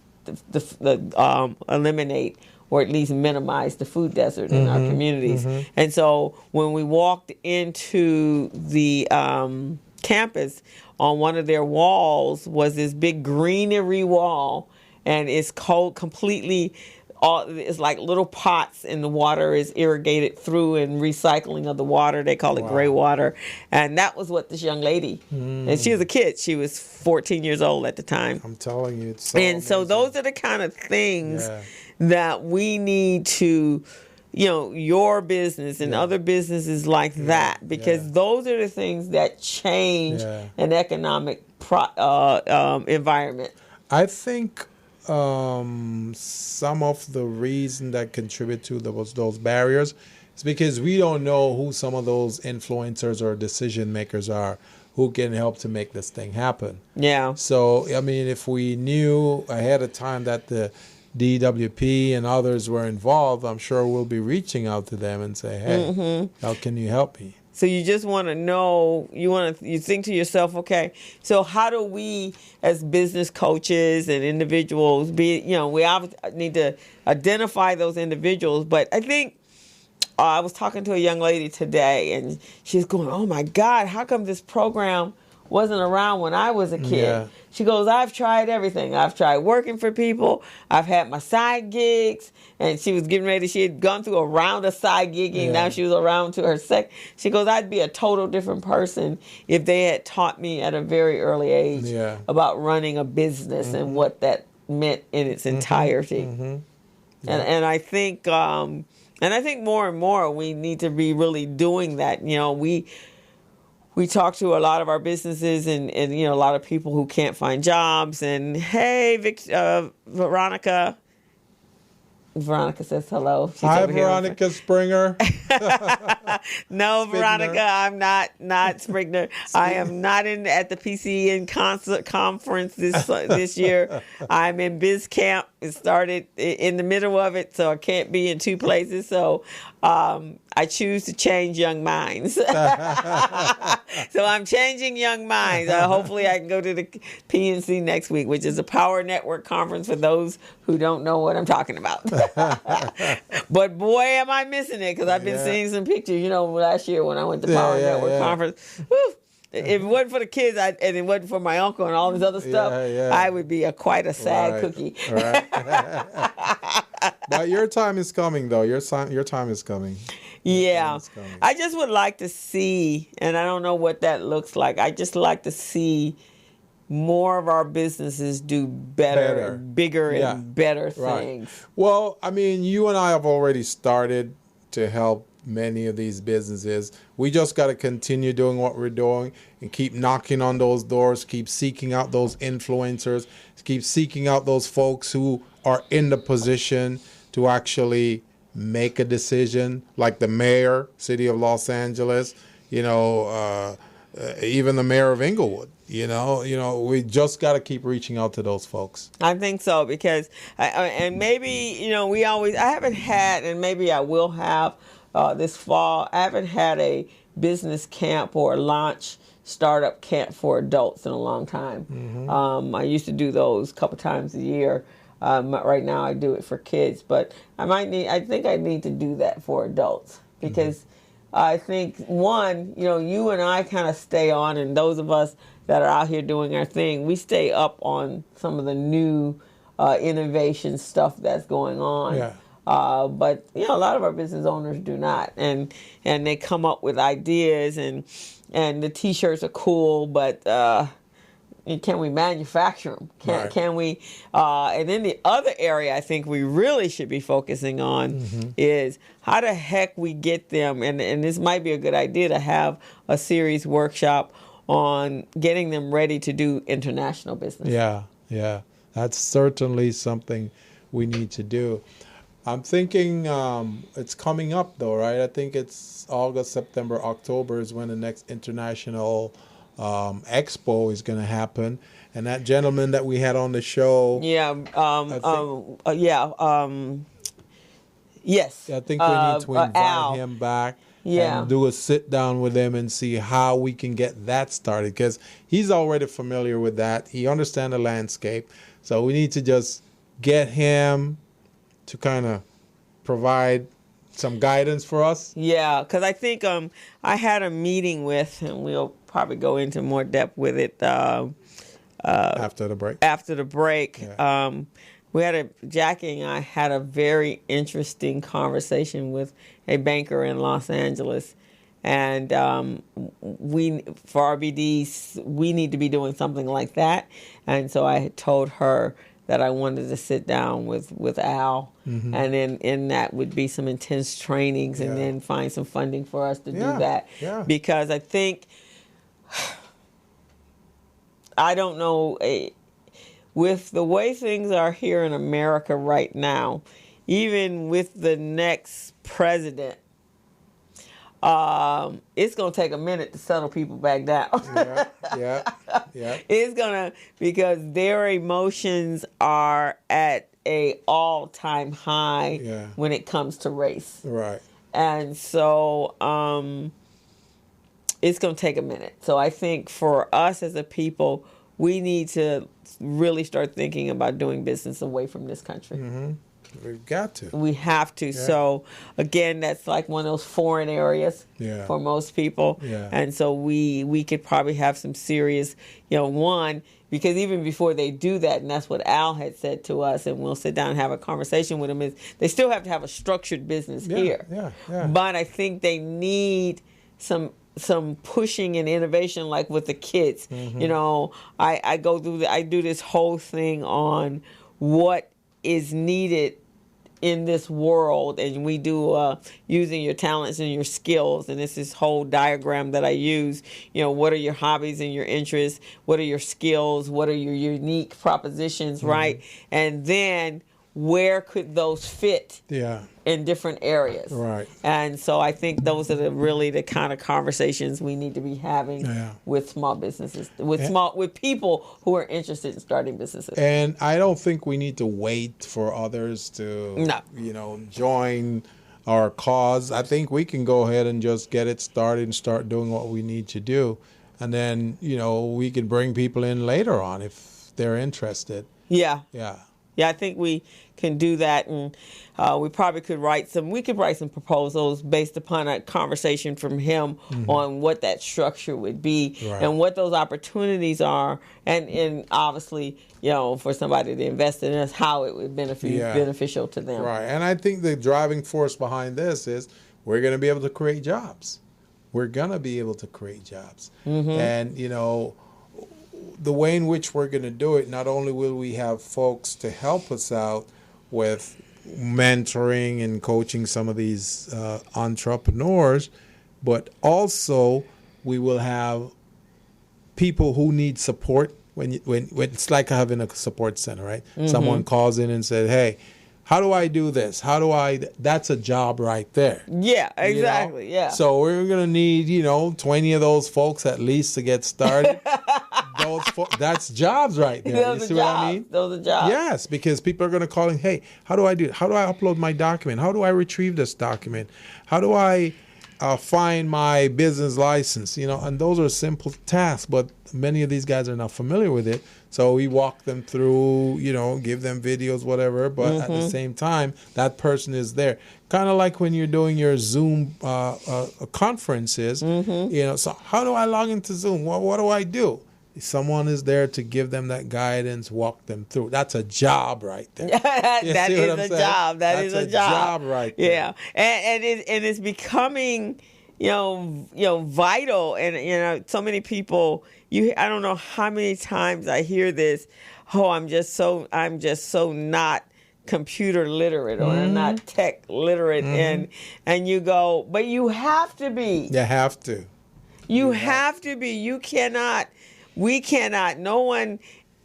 eliminate or at least minimize the food desert in our communities. And so when we walked into the campus, on one of their walls was this big greenery wall, and it's completely, it's like little pots, and the water is irrigated through and recycling of the water. They call it gray water. And that was what this young lady, and she was a kid. She was 14 years old at the time. I'm telling you, it's so amazing. So those are the kind of things that we need to, your business and other businesses like that, because those are the things that change an economic environment. I think some of the reason that contribute to those barriers is because we don't know who some of those influencers or decision makers are who can help to make this thing happen. Yeah. So, I mean, if we knew ahead of time that the DWP and others were involved, I'm sure we'll be reaching out to them and say, hey, how can you help me? So you just want to know, you think to yourself, okay, so how do we as business coaches and individuals we need to identify those individuals. But I think I was talking to a young lady today, and she's going, oh my God, how come this program wasn't around when I was a kid? She goes, I've tried everything. I've tried working for people. I've had my side gigs. And she was getting ready. She had gone through a round of side gigging. Now she was around to her She goes, I'd be a total different person if they had taught me at a very early age about running a business and what that meant in its entirety. And I think more and more we need to be really doing that. You know, we talk to a lot of our businesses and you know, a lot of people who can't find jobs. And hey, Veronica says hello. She's Hi, Veronica Springer. No, Veronica, I'm not Springer. I am not at the PCN conference this year. I'm in Biz Camp. It started in the middle of it, so I can't be in two places. So I choose to change young minds. So I'm changing young minds. Hopefully I can go to the PNC next week, which is a Power Network conference for those who don't know what I'm talking about. But boy, am I missing it, because I've been seeing some pictures, you know, last year when I went to Power Network conference. Whew, if it wasn't for the kids and it wasn't for my uncle and all this other stuff, I would be quite a sad cookie. Right. But your time is coming, though. Your time is coming. Yeah. I just would like to see, and I don't know what that looks like, I just like to see more of our businesses do better. Bigger and better things. Well, I mean, you and I have already started to help many of these businesses. We just got to continue doing what we're doing and keep knocking on those doors, keep seeking out those influencers, keep seeking out those folks who are in the position to actually make a decision, like the mayor, city of Los Angeles, you know, even the mayor of Inglewood. You know, we just got to keep reaching out to those folks. I think so, because, and maybe, you know, I haven't had, and maybe I will have this fall, I haven't had a business camp or launch startup camp for adults in a long time. I used to do those a couple times a year. Right now I do it for kids, but I think I need to do that for adults, because I think, one, you know, you and I kind of stay on, and those of us that are out here doing our thing, we stay up on some of the new innovation stuff that's going on. But, you know, a lot of our business owners do not. And they come up with ideas, and the T-shirts are cool, but can we manufacture them? Can we? And then the other area I think we really should be focusing on is how the heck we get them, and this might be a good idea to have a series workshop on getting them ready to do international business. Yeah. That's certainly something we need to do. I'm thinking it's coming up, though, right? I think it's August, September, October is when the next international expo is going to happen. And that gentleman that we had on the show. Yes. I think we need to invite him back. And do a sit down with him and see how we can get that started, because he's already familiar with that. He understands the landscape. So we need to just get him to kind of provide some guidance for us. Yeah, because I think I had a meeting with, and we'll probably go into more depth with it after the break. Jackie and I had a very interesting conversation with a banker in Los Angeles, and for RBDs, we need to be doing something like that. And so I had told her that I wanted to sit down with Al, and then in that would be some intense trainings, and then find some funding for us to do that. Because I think, I don't know, with the way things are here in America right now, even with the next president, it's going to take a minute to settle people back down. It's going to, because their emotions are at a all-time high when it comes to race. Right. And so it's going to take a minute. So I think for us as a people, we need to really start thinking about doing business away from this country. We've got to. We have to. Yeah. So, again, that's like one of those foreign areas for most people. Yeah. And so we could probably have some serious, because even before they do that, and that's what Al had said to us, and we'll sit down and have a conversation with them, is they still have to have a structured business here. Yeah. But I think they need some pushing and innovation, like with the kids. Mm-hmm. I do this whole thing on what is needed in this world, and we do using your talents and your skills, and it's this whole diagram that I use. What are your hobbies and your interests? What are your skills? What are your unique propositions, right? And then where could those fit in different areas? Right. And so I think those are the kind of conversations we need to be having with small businesses, with people who are interested in starting businesses. And I don't think we need to wait for others to join our cause. I think we can go ahead and just get it started and start doing what we need to do. And then, we can bring people in later on if they're interested. Yeah. Yeah, I think we can do that, and we probably could write some proposals based upon a conversation from him on what that structure would be and what those opportunities are, and obviously, for somebody to invest in us, how it would be beneficial to them. Right, and I think the driving force behind this is we're going to be able to create jobs. And, the way in which we're going to do it, not only will we have folks to help us out with mentoring and coaching some of these entrepreneurs, but also we will have people who need support. When it's like having a support center, right? Mm-hmm. Someone calls in and says, "Hey, how do I do this? That's a job right there." Yeah, exactly. Yeah. So we're going to need, 20 of those folks at least to get started. That's jobs right there. You see what I mean? Those are jobs. Yes, because people are going to call in, "Hey, how do I do it? How do I upload my document? How do I retrieve this document? How do I find my business license?" And those are simple tasks, but many of these guys are not familiar with it. So we walk them through, give them videos, whatever. But at the same time, that person is there. Kind of like when you're doing your Zoom conferences, so how do I log into Zoom? What do I do? Someone is there to give them that guidance, walk them through. That's a job right there. That is a job. That's a job right there. Yeah, and it's becoming, vital. And so many people. I don't know how many times I hear this. Oh, I'm just so not computer literate, or I'm not tech literate, and you go, but you have to be. You have to. You have to be. You cannot. We cannot. No one.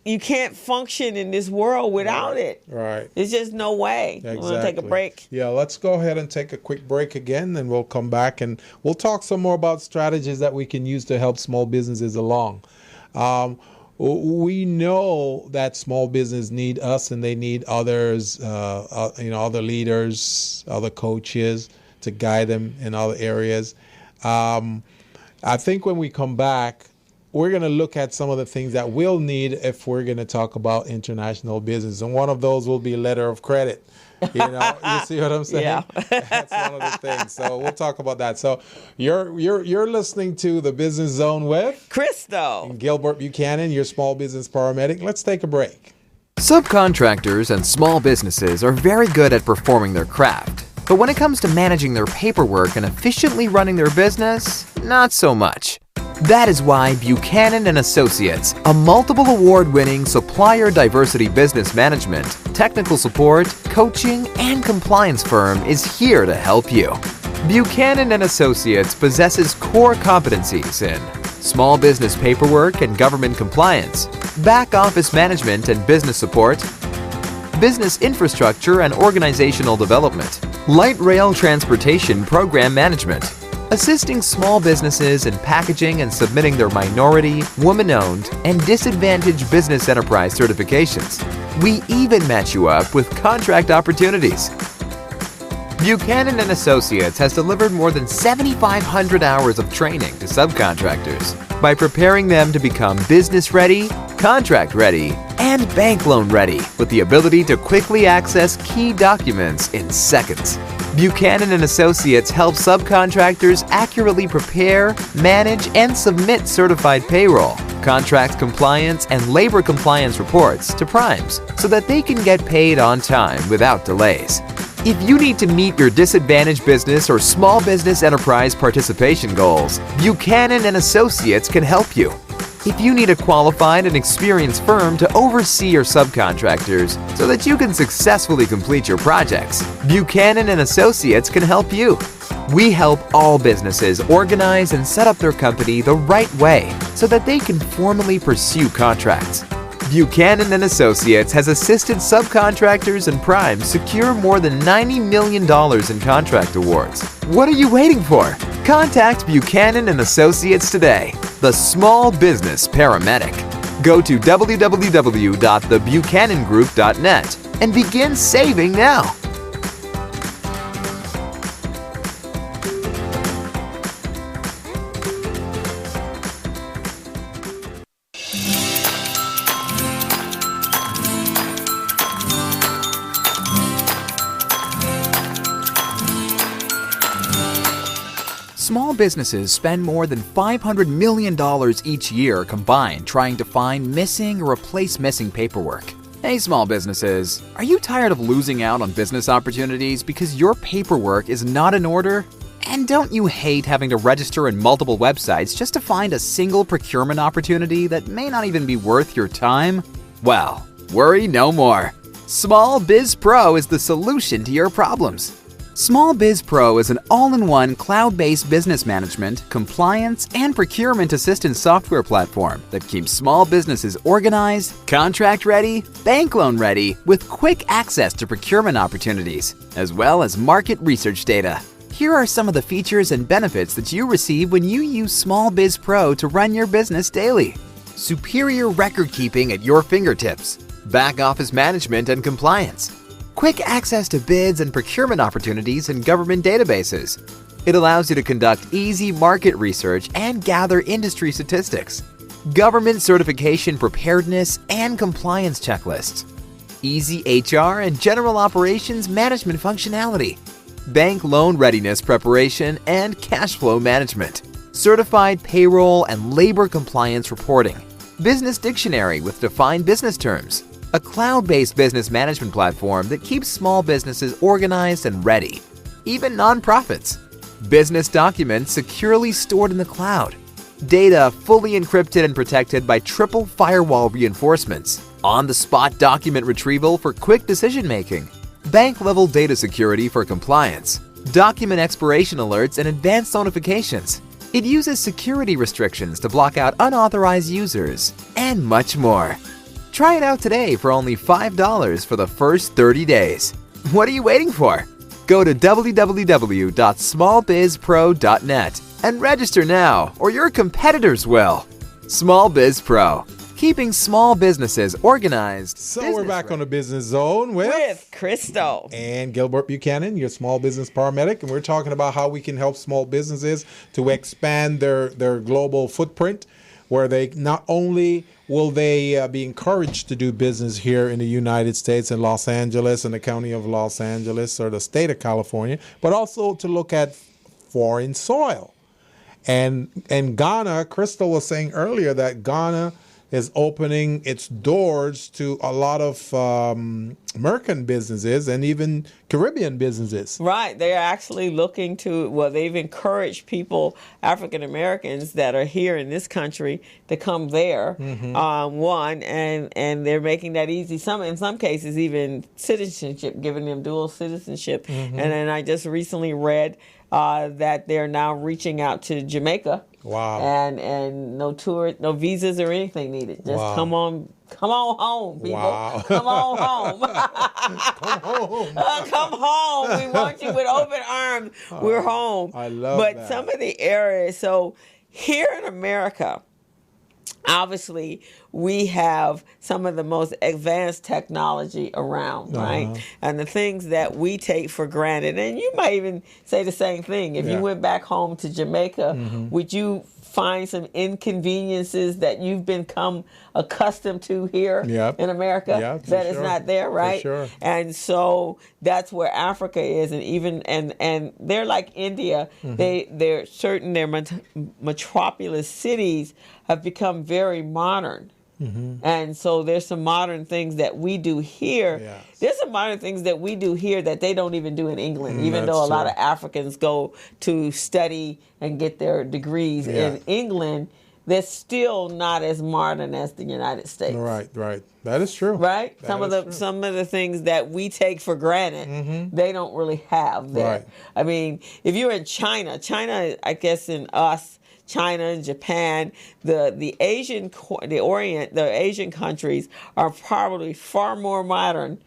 You can't function in this world without it. Right. There's just no way. Exactly. We're going to take a break. Yeah, let's go ahead and take a quick break again, then we'll come back and we'll talk some more about strategies that we can use to help small businesses along. We know that small business need us, and they need others, other leaders, other coaches to guide them in other areas. I think when we come back, we're going to look at some of the things that we'll need if we're going to talk about international business. And one of those will be letter of credit. You see what I'm saying? Yeah. That's one of the things. So we'll talk about that. So you're listening to the Business Zone with Christo and Gilbert Buchanan, your small business paramedic. Let's take a break. Subcontractors and small businesses are very good at performing their craft. But when it comes to managing their paperwork and efficiently running their business, not so much. That is why Buchanan & Associates, a multiple award-winning supplier diversity business management, technical support, coaching, and compliance firm is here to help you. Buchanan & Associates possesses core competencies in small business paperwork and government compliance, back office management and business support, business infrastructure and organizational development, light rail transportation program management, assisting small businesses in packaging and submitting their minority, woman-owned, and disadvantaged business enterprise certifications. We even match you up with contract opportunities. Buchanan & Associates has delivered more than 7,500 hours of training to subcontractors by preparing them to become business-ready, contract-ready, and and bank loan ready with the ability to quickly access key documents in seconds. Buchanan and Associates help subcontractors accurately prepare, manage, and submit certified payroll, contract compliance, and labor compliance reports to primes so that they can get paid on time without delays. If you need to meet your disadvantaged business or small business enterprise participation goals, Buchanan and Associates can help you. If you need a qualified and experienced firm to oversee your subcontractors so that you can successfully complete your projects, Buchanan and Associates can help you. We help all businesses organize and set up their company the right way so that they can formally pursue contracts. Buchanan and Associates has assisted subcontractors and primes secure more than $90 million in contract awards. What are you waiting for? Contact Buchanan and Associates today, the small business paramedic. Go to www.thebuchanangroup.net and begin saving now. Small businesses spend more than $500 million each year combined trying to find missing or replace missing paperwork. Hey small businesses, are you tired of losing out on business opportunities because your paperwork is not in order? And don't you hate having to register in multiple websites just to find a single procurement opportunity that may not even be worth your time? Well, worry no more. Small Biz Pro is the solution to your problems. Small Biz Pro is an all-in-one cloud-based business management, compliance, and procurement assistance software platform that keeps small businesses organized, contract-ready, bank loan-ready, with quick access to procurement opportunities, as well as market research data. Here are some of the features and benefits that you receive when you use Small Biz Pro to run your business daily. Superior record keeping at your fingertips, back office management and compliance, quick access to bids and procurement opportunities in government databases. It allows you to conduct easy market research and gather industry statistics. Government certification preparedness and compliance checklists. Easy HR and general operations management functionality. Bank loan readiness preparation and cash flow management. Certified payroll and labor compliance reporting. Business dictionary with defined business terms. A cloud-based business management platform that keeps small businesses organized and ready, even nonprofits. Business documents securely stored in the cloud. Data fully encrypted and protected by triple firewall reinforcements. On-the-spot document retrieval for quick decision-making. Bank-level data security for compliance. Document expiration alerts and advanced notifications. It uses security restrictions to block out unauthorized users, and much more. Try it out today for only $5 for the first 30 days. What are you waiting for? Go to www.smallbizpro.net and register now, or your competitors will. Small Biz Pro, keeping small businesses organized. So we're back on the Business Zone with Crystal and Gilbert Buchanan, your small business paramedic, and we're talking about how we can help small businesses to expand their global footprint, where they not only will they be encouraged to do business here in the United States in Los Angeles and the county of Los Angeles or the state of California, but also to look at foreign soil. And Ghana, Crystal was saying earlier that Ghana is opening its doors to a lot of American businesses and even Caribbean businesses. Right. They're actually looking to, well, they've encouraged people, African Americans that are here in this country, to come there, and they're making that easy. In some cases, even citizenship, giving them dual citizenship. And then I just recently read that they're now reaching out to Jamaica. Wow. And no tour, no visas or anything needed. Just come on home, people. Wow. Come on home. Come home. Come home. We want you with open arms. We're home. I love that. But some of the areas, so here in America, obviously, we have some of the most advanced technology around, right? And the things that we take for granted, and you might even say the same thing. If you went back home to Jamaica, would you find some inconveniences that you've become accustomed to here in America that is not there, right? For sure. And so that's where Africa is, and even and they're like India. They're certain their metropolis cities have become very modern. And so there's some modern things that we do here. Yes. There's some modern things that we do here that they don't even do in England, even though a lot of Africans go to study and get their degrees in England. They're still not as modern as the United States. Right. That is true. Right? That Some of the things that we take for granted, they don't really have there. Right. I mean, if you're in China, I guess in us, China and Japan, the Asian countries are probably far more modern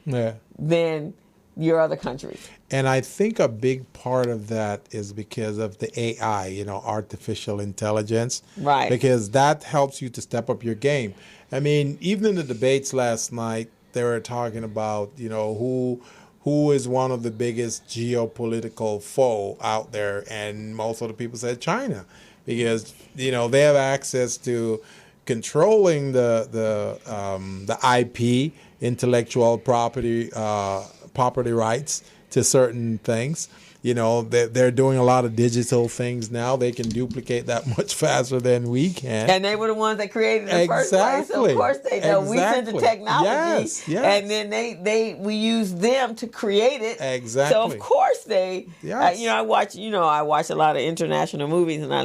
than your other countries. And I think a big part of that is because of the AI, artificial intelligence. Right. Because that helps you to step up your game. I mean, even in the debates last night, they were talking about, who is one of the biggest geopolitical foe out there, and most of the people said China. Because they have access to controlling the IP, intellectual property rights to certain things. They're doing a lot of digital things now. They can duplicate that much faster than we can. And they were the ones that created it in the first place. So of course they know. We sent the technology, and then we use them to create it. Exactly. So of course they. Yes. I watch a lot of international movies, and I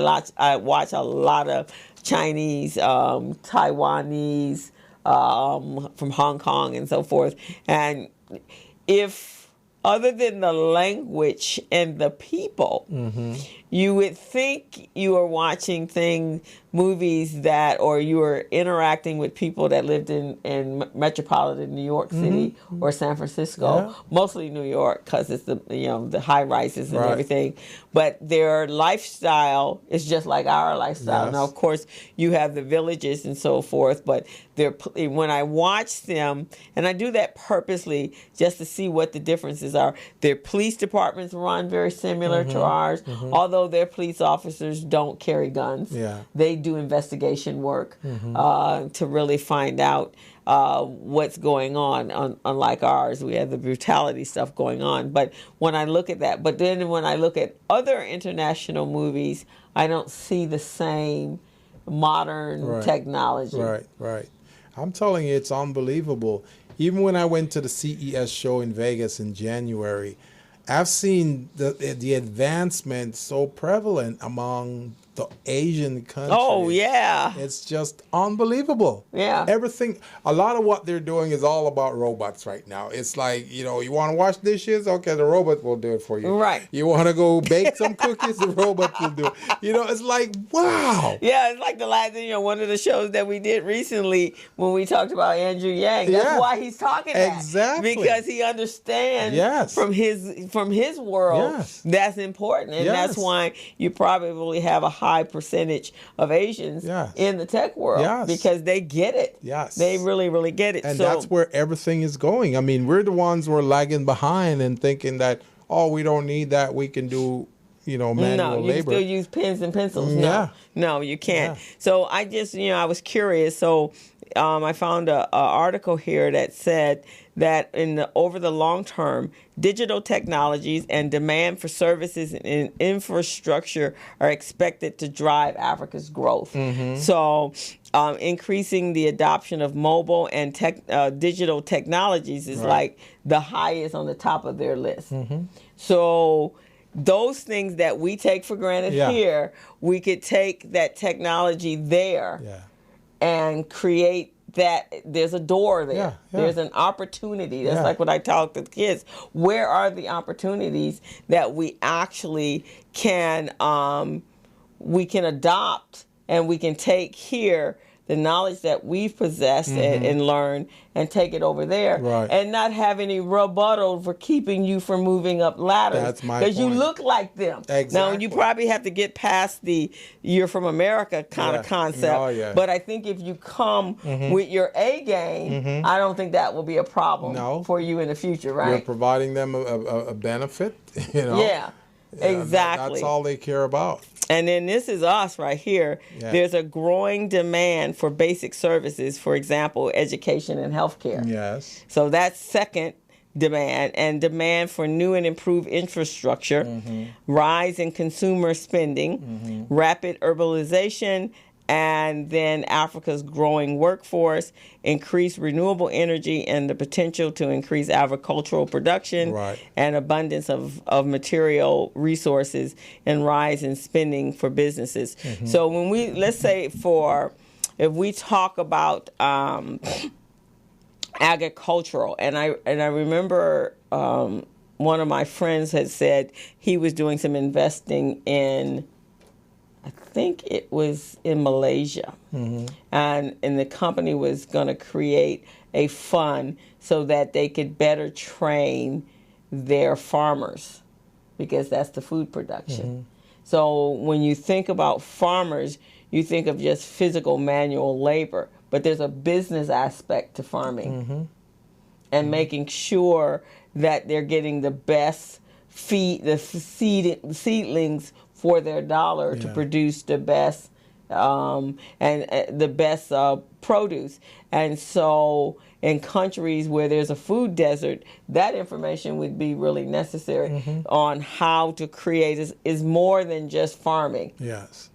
watch a lot of Chinese, Taiwanese, from Hong Kong and so forth. And if other than the language and the people, you would think you are watching movies or you are interacting with people that lived in metropolitan New York City or San Francisco, mostly New York because it's the high rises and everything. But their lifestyle is just like our lifestyle. Yes. Now, of course, you have the villages and so forth, but when I watch them, and I do that purposely just to see what the differences are, their police departments run very similar to ours, although their police officers don't carry guns. They do investigation work to really find out what's going on. Unlike ours, we have the brutality stuff going on. But when I look at that, but then when I look at other international movies, I don't see the same modern technology. Right. I'm telling you, it's unbelievable. Even when I went to the CES show in Vegas in January, I've seen the advancement so prevalent among the Asian countries. Oh, yeah. It's just unbelievable. Yeah. Everything, a lot of what they're doing is all about robots right now. It's like, you want to wash dishes? Okay, the robot will do it for you. Right. You want to go bake some cookies? The robot will do it. It's like, wow. Yeah, it's like the last, one of the shows that we did recently when we talked about Andrew Yang. That's why he's talking that. Exactly. Because he understands from his world that's important. And that's why you probably have a high percentage of Asians in the tech world because they get it. Yes. They really, really get it. And that's where everything is going. I mean, we're the ones who are lagging behind and thinking that, we don't need that. We can do, manual labor. No, you can still use pens and pencils. No, you can't. Yeah. So I just, I was curious. So I found an article here that said that over the long term, digital technologies and demand for services and infrastructure are expected to drive Africa's growth. So increasing the adoption of mobile and digital technologies is like the highest on the top of their list. So those things that we take for granted here, we could take that technology there and create that there's a door there. There's an opportunity. That's like what I talk to the kids. Where are the opportunities that we actually can we can adopt and we can take here the knowledge that we've possessed and learned and take it over there and not have any rebuttal for keeping you from moving up ladders. That's my point. Because you look like them. Exactly. Now, you probably have to get past the you're from America kind of concept. Oh, yeah. But I think if you come with your A game, I don't think that will be a problem for you in the future, right? You're providing them a benefit, Yeah, exactly. That's all they care about. And then this is us right here. Yeah. There's a growing demand for basic services, for example, education and healthcare. Yes. So that's second demand, and demand for new and improved infrastructure, rise in consumer spending, rapid urbanization, and then Africa's growing workforce, increased renewable energy, and the potential to increase agricultural production and abundance of material resources, and rise in spending for businesses. So when we, let's say if we talk about agricultural, and I remember one of my friends had said he was doing some investing in, I think it was in Malaysia, and the company was going to create a fund so that they could better train their farmers, because that's the food production. So when you think about farmers, you think of just physical manual labor, but there's a business aspect to farming, and making sure that they're getting the best seedlings for their dollar to produce the best and the best produce. And so in countries where there's a food desert, that information would be really necessary on how to create is more than just farming. Yes.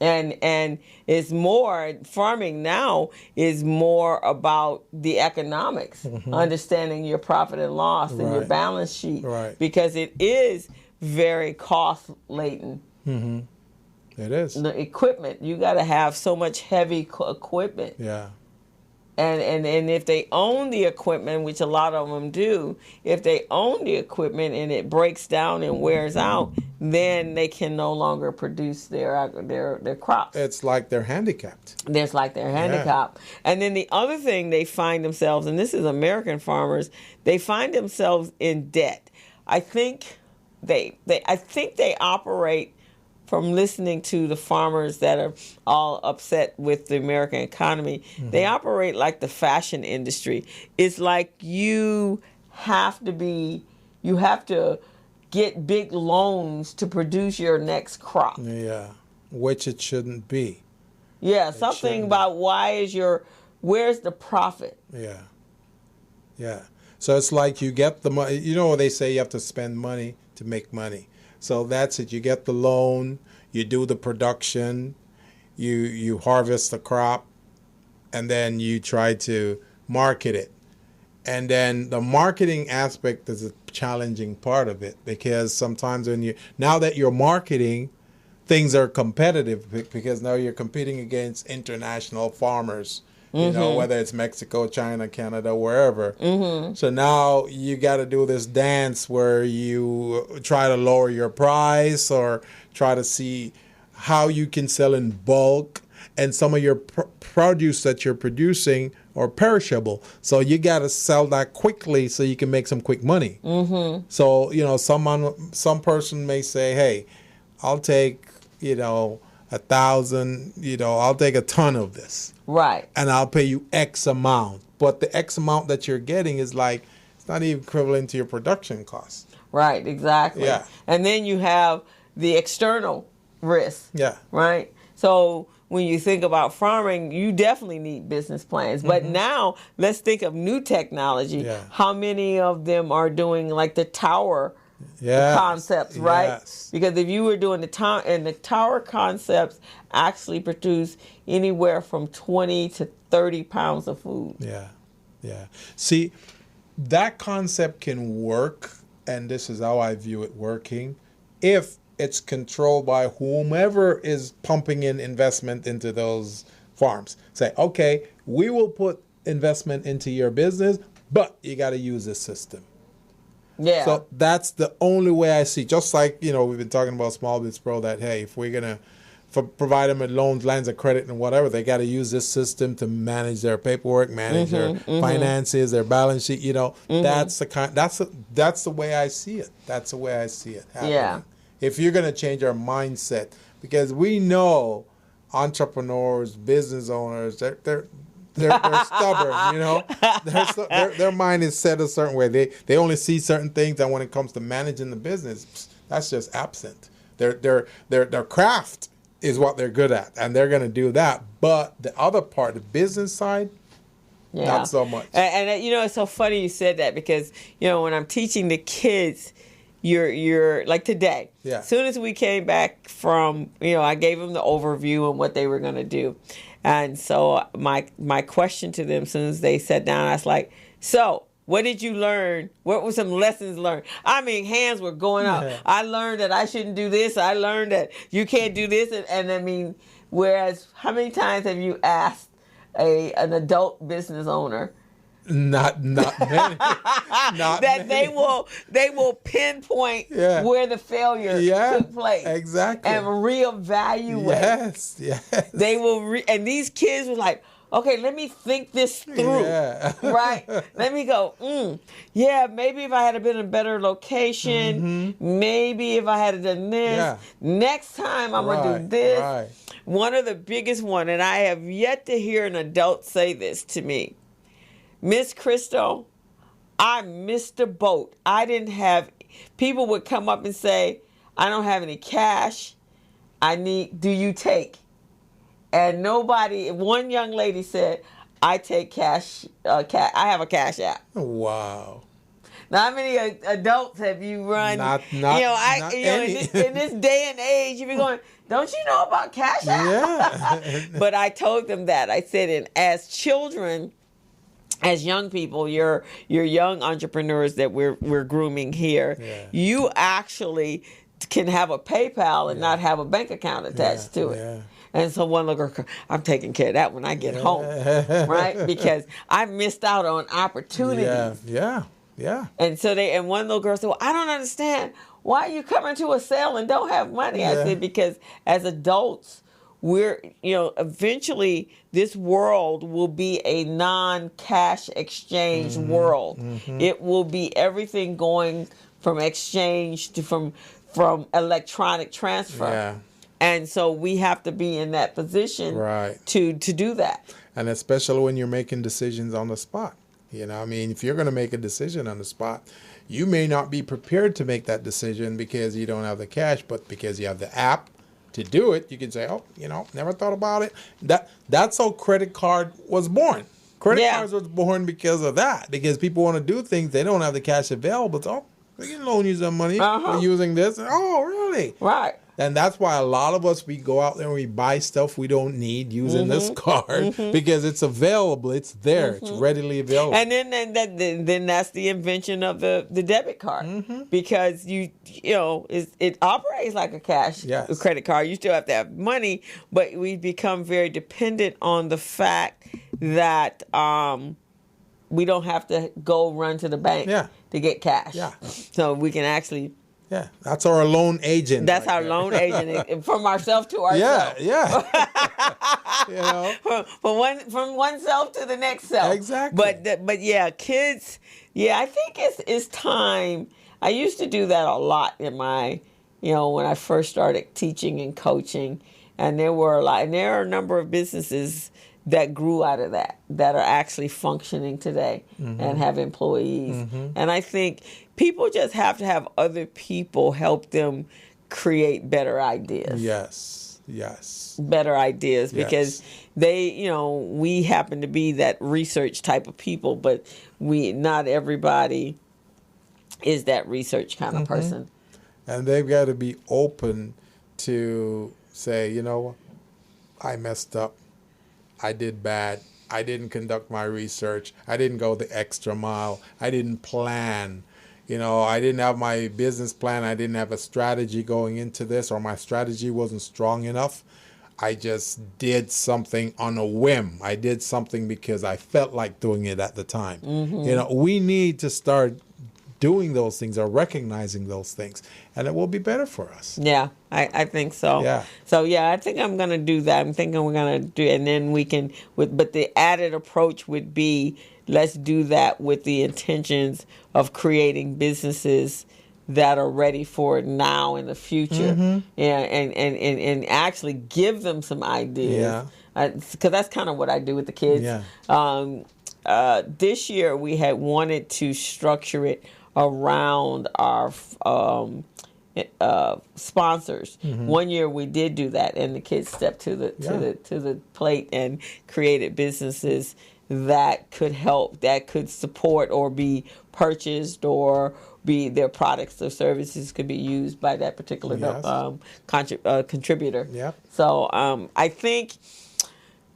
And it's more, farming now is more about the economics, understanding your profit and loss and your balance sheet, because it is very cost laden. It is. The equipment, you got to have so much heavy equipment. Yeah. And if they own the equipment, which a lot of them do, if they own the equipment and it breaks down and wears out, then they can no longer produce their crops. It's like they're handicapped. There's like they're handicapped. And then the other thing they find themselves, and this is American farmers, they find themselves in debt. I think they operate, from listening to the farmers that are all upset with the American economy, they operate like the fashion industry. It's like you have to get big loans to produce your next crop. Yeah, which it shouldn't be. Yeah, something about where's the profit? Yeah. So it's like you get the money. You know, they say you have to spend money to make money. So that's it. You get the loan, you do the production, you harvest the crop, and then you try to market it. And then the marketing aspect is a challenging part of it, because sometimes now that you're marketing, things are competitive, because now you're competing against international farmers. You know, whether it's Mexico, China, Canada, wherever. So now you got to do this dance where you try to lower your price or try to see how you can sell in bulk. And some of your produce that you're producing are perishable. So you got to sell that quickly so you can make some quick money. So, you know, some person may say, hey, I'll take, 1,000, I'll take a ton of this. Right. And I'll pay you X amount. But the X amount that you're getting is like, it's not even equivalent to your production costs. Right, exactly. Yeah. And then you have the external risk. Yeah. Right? So when you think about farming, you definitely need business plans. But now let's think of new technology. Yeah. How many of them are doing like the tower concepts, right? Yes. Because if you were doing the tower concepts actually produce anywhere from 20 to 30 pounds of food. Yeah. See, that concept can work, and this is how I view it working, if it's controlled by whomever is pumping in investment into those farms. Say, okay, we will put investment into your business, but you got to use this system. Yeah. So that's the only way I see. Just like, we've been talking about Small Business Pro, that, hey, if we're going to provide them with loans, lines of credit, and whatever, they got to use this system to manage their paperwork, manage their finances, their balance sheet. That's the way I see it. That's the way I see it happening. Yeah. If you're going to change our mindset, because we know entrepreneurs, business owners, they're stubborn, Their mind is set a certain way. They only see certain things, and when it comes to managing the business, that's just absent. Their craft is what they're good at, and they're going to do that. But the other part, the business side, not so much. And you know, it's so funny you said that, because you know, when I'm teaching the kids, you're like today. Yeah. As soon as we came back from, you know, I gave them the overview and what they were going to do, and so my question to them, as soon as they sat down, I was like, so, what did you learn? What were some lessons learned? I mean, hands were going up. Yeah. I learned that I shouldn't do this. I learned that you can't do this. And I mean, whereas, how many times have you asked an adult business owner? Not many. Not that many. they will pinpoint where the failure took place. Exactly. And reevaluate. Yes. They will and these kids were like, okay, let me think this through. Yeah. Right? Let me go, maybe if I had been in a better location, maybe if I had done this, next time I'm going to do this. Right. One of the biggest one, and I have yet to hear an adult say this to me, Miss Crystal, I missed a boat. I didn't have, people would come up and say, I don't have any cash. Do you take? And one young lady said, I take cash, I have a cash app. Wow. Now, how many adults have you run? Not in this day and age, you'd be going, don't you know about cash app? Yeah. But I told them that. I said, and as children, as young people, you're young entrepreneurs that we're grooming here. Yeah. You actually can have a PayPal and not have a bank account attached to it. Yeah. And so one little girl, I'm taking care of that when I get home, right? Because I missed out on opportunities. Yeah. And so one little girl said, well, I don't understand. Why are you coming to a sale and don't have money? I said, because as adults, eventually this world will be a non-cash exchange world. It will be everything going from exchange to from electronic transfer. Yeah. And so we have to be in that position to do that. And especially when you're making decisions on the spot. If you're going to make a decision on the spot, you may not be prepared to make that decision because you don't have the cash, but because you have the app to do it, you can say, never thought about it. That's how credit card was born. Credit cards was born because of that. Because people want to do things, they don't have the cash available. So, we can loan you some money for using this. Oh, really? Right. And that's why a lot of us, we go out there and we buy stuff we don't need using this card because it's available. It's there. It's readily available. And then that's the invention of the debit card because it operates like a credit card. You still have to have money, but we become very dependent on the fact that we don't have to go run to the bank to get cash. Yeah. So we can actually... Yeah, that's our loan agent. That's our loan agent from ourselves to ourselves. Yeah. From oneself to the next self. Exactly. But yeah, kids. Yeah, I think it's time. I used to do that a lot in my, when I first started teaching and coaching, and there are a number of businesses that grew out of that are actually functioning today and have employees. And I think people just have to have other people help them create better ideas. Yes. Better ideas because we happen to be that research type of people, but not everybody is that research kind of person. And they've got to be open to say, I messed up. I did bad. I didn't conduct my research. I didn't go the extra mile. I didn't plan. I didn't have my business plan. I didn't have a strategy going into this, or my strategy wasn't strong enough. I just did something on a whim. I did something because I felt like doing it at the time. We need to start doing those things or recognizing those things, and it will be better for us. Yeah, I think so. Yeah. So I think I'm going to do that. I'm thinking we're going to do, and then we can. But the added approach would be, let's do that with the intentions of creating businesses that are ready for now in the future, and actually give them some ideas. Because that's kind of what I do with the kids. Yeah. This year we had wanted to structure it around our sponsors. One year we did do that, and the kids stepped to the plate and created businesses that could help, that could support or be purchased, or be their products or services could be used by that particular contributor. Yep. So I think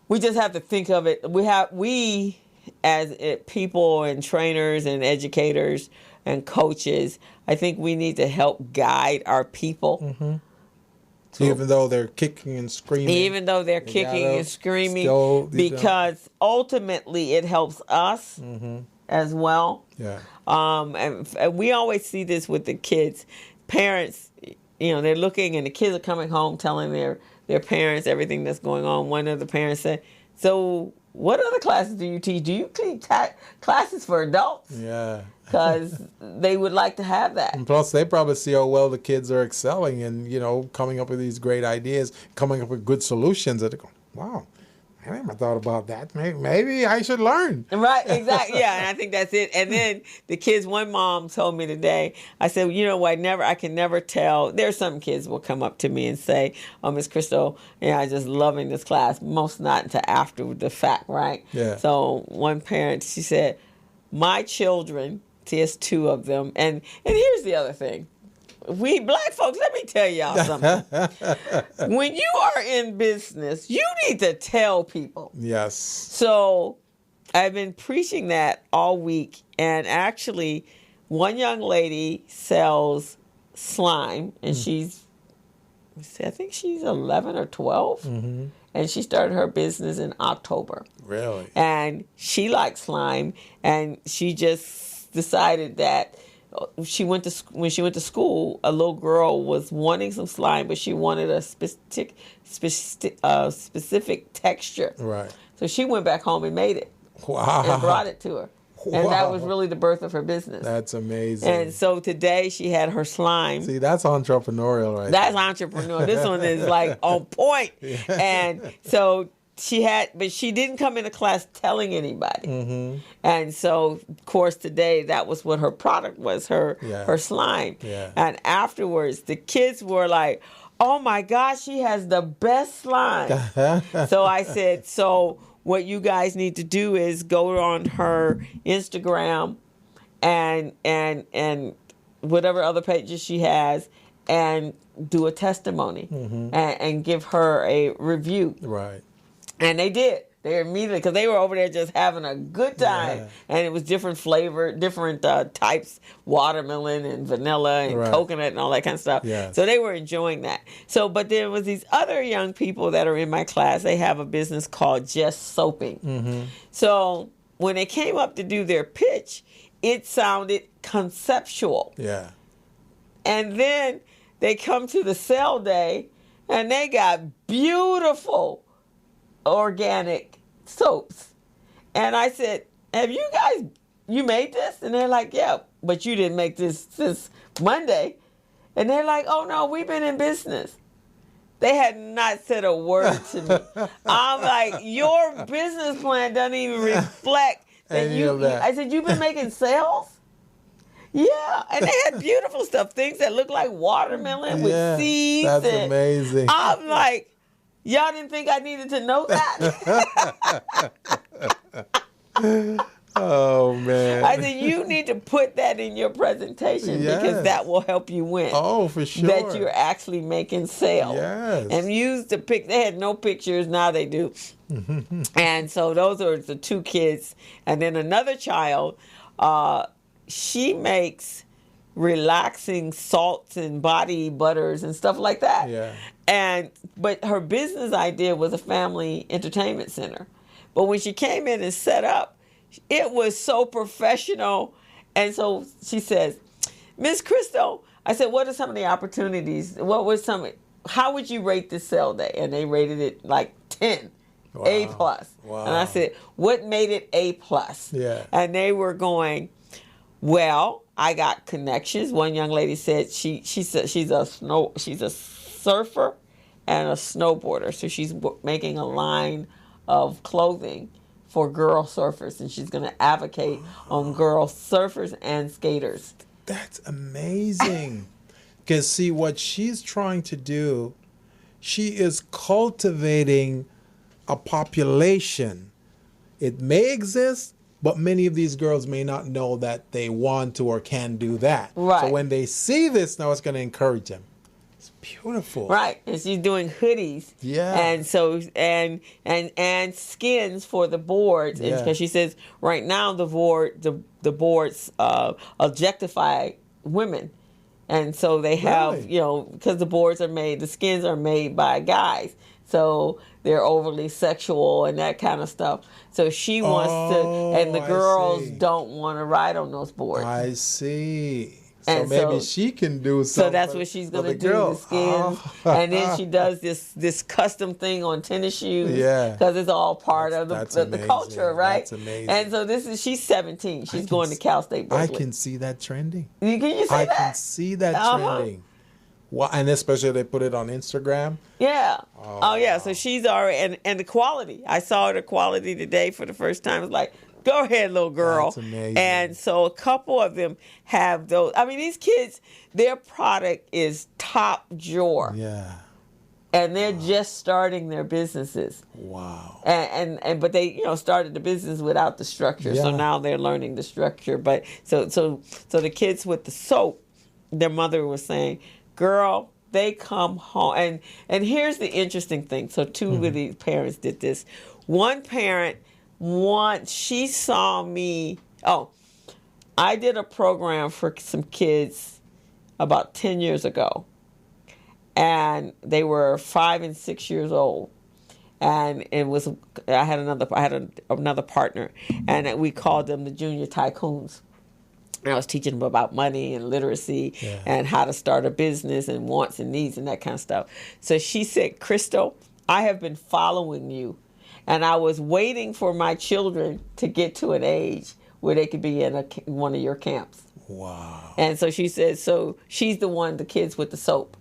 we just have to think of it. We as people and trainers and educators and coaches, I think we need to help guide our people. Even though they're kicking and screaming. Because ultimately it helps us as well. Yeah. And we always see this with the kids. Parents, they're looking, and the kids are coming home telling their parents everything that's going on. One of the parents said, "So what other classes do you teach? Do you teach classes for adults?" Yeah. Because they would like to have that. And plus, they probably see how well the kids are excelling and, coming up with these great ideas, coming up with good solutions. And they go, wow, I never thought about that. Maybe I should learn. Right, exactly. Yeah, and I think that's it. And then the kids, one mom told me today, I said, I can never tell. There's some kids will come up to me and say, "Oh, Miss Crystal, I'm just loving this class." Most not until after the fact, right? Yeah. So one parent, she said, "My children," there's two of them, and here's the other thing. We black folks, let me tell y'all something. When you are in business, you need to tell people. Yes. So I've been preaching that all week, and actually one young lady sells slime, and I think she's 11 or 12, and she started her business in October. Really? And she likes slime, and she just decided that when she went to school, a little girl was wanting some slime, but she wanted a specific texture. Right. So she went back home and made it. Wow. And brought it to her. And that was really the birth of her business. That's amazing. And so today she had her slime. See, that's entrepreneurial right That's there. entrepreneurial. This one is like on point. Yeah. And so but she didn't come into class telling anybody. And so, of course, today that was what her product was, her slime. Yeah. And afterwards, the kids were like, "Oh my gosh, she has the best slime." So I said, "So what you guys need to do is go on her Instagram and whatever other pages she has, and do a testimony and give her a review." Right. And they did. They immediately, because they were over there just having a good time. And it was different flavor, different types, watermelon and vanilla and coconut and all that kind of stuff. Yes. So they were enjoying that. So, but there was these other young people that are in my class. They have a business called Just Soaping. So when they came up to do their pitch, it sounded conceptual. Yeah. And then they come to the sale day, and they got beautiful organic soaps. And I said, "Have you made this?" And they're like, "Yeah, but you didn't make this Monday." And they're like, "Oh no, we've been in business." They had not said a word to me. I'm like, your business plan doesn't even reflect that you. I said, "You've been making sales?" Yeah, and they had beautiful stuff, things that look like watermelon with seeds. That's amazing. I'm like, y'all didn't think I needed to know that? Oh, man. I said, you need to put that in your presentation because that will help you win. Oh, for sure. That you're actually making sales. Yes. And use the they had no pictures, now they do. And so those are the two kids. And then another child, she makes relaxing salts and body butters and stuff like that. Yeah. But her business idea was a family entertainment center. But when she came in and set up, it was so professional. And so she says, "Miss Crystal," I said, "what are some of the opportunities? How would you rate this sale day?" And they rated it like 10, wow. A+. Wow. And I said, "What made it A+?" Yeah. And they were going, "Well, I got connections." One young lady said she's a surfer and a snowboarder, so she's making a line of clothing for girl surfers, and she's going to advocate on girl surfers and skaters. That's amazing. Because see, what she's trying to do, she is cultivating a population. It may exist, but many of these girls may not know that they want to or can do that. Right. So when they see this now, it's going to encourage them. It's beautiful. Right. And she's doing hoodies. Yeah. And so and skins for the boards. Yeah. Because she says right now the boards objectify women. And so they have, Really? because the boards are made, the skins are made by guys. So they're overly sexual and that kind of stuff. So she wants to, and the girls don't want to ride on those boards. I see. So And maybe so- she can do something. So that's what she's going to do, girl. the skins. And then she does this custom thing on tennis shoes. Yeah. Because it's all part of That's the amazing. culture, right? That's amazing. And so she's 17. She's going to Cal State I Berkeley. can see that trending. Can you see I that? can see that Uh-huh. trending. Well, and especially if they put it on Instagram. Yeah. Oh, yeah. So she's already, and the quality. I saw the quality today for the first time. It's like, go ahead, little girl. That's amazing. And so a couple of them have those. I mean, these kids, their product is top drawer. Yeah. And they're just starting their businesses. Wow. But they started the business without the structure. So Yeah. now they're learning the structure. But so the kids with the soap, their mother was saying, girl, they come home. And here's the interesting thing. So two of these parents did this. One parent, she saw me. Oh, I did a program for some kids about 10 years ago. And they were 5 and 6 years old. And I had another partner, and we called them the Junior Tycoons. And I was teaching them about money and literacy and how to start a business and wants and needs and that kind of stuff. So she said, Crystal, I have been following you. And I was waiting for my children to get to an age where they could be in one of your camps. Wow. And so she said, so she's the kids with the soap.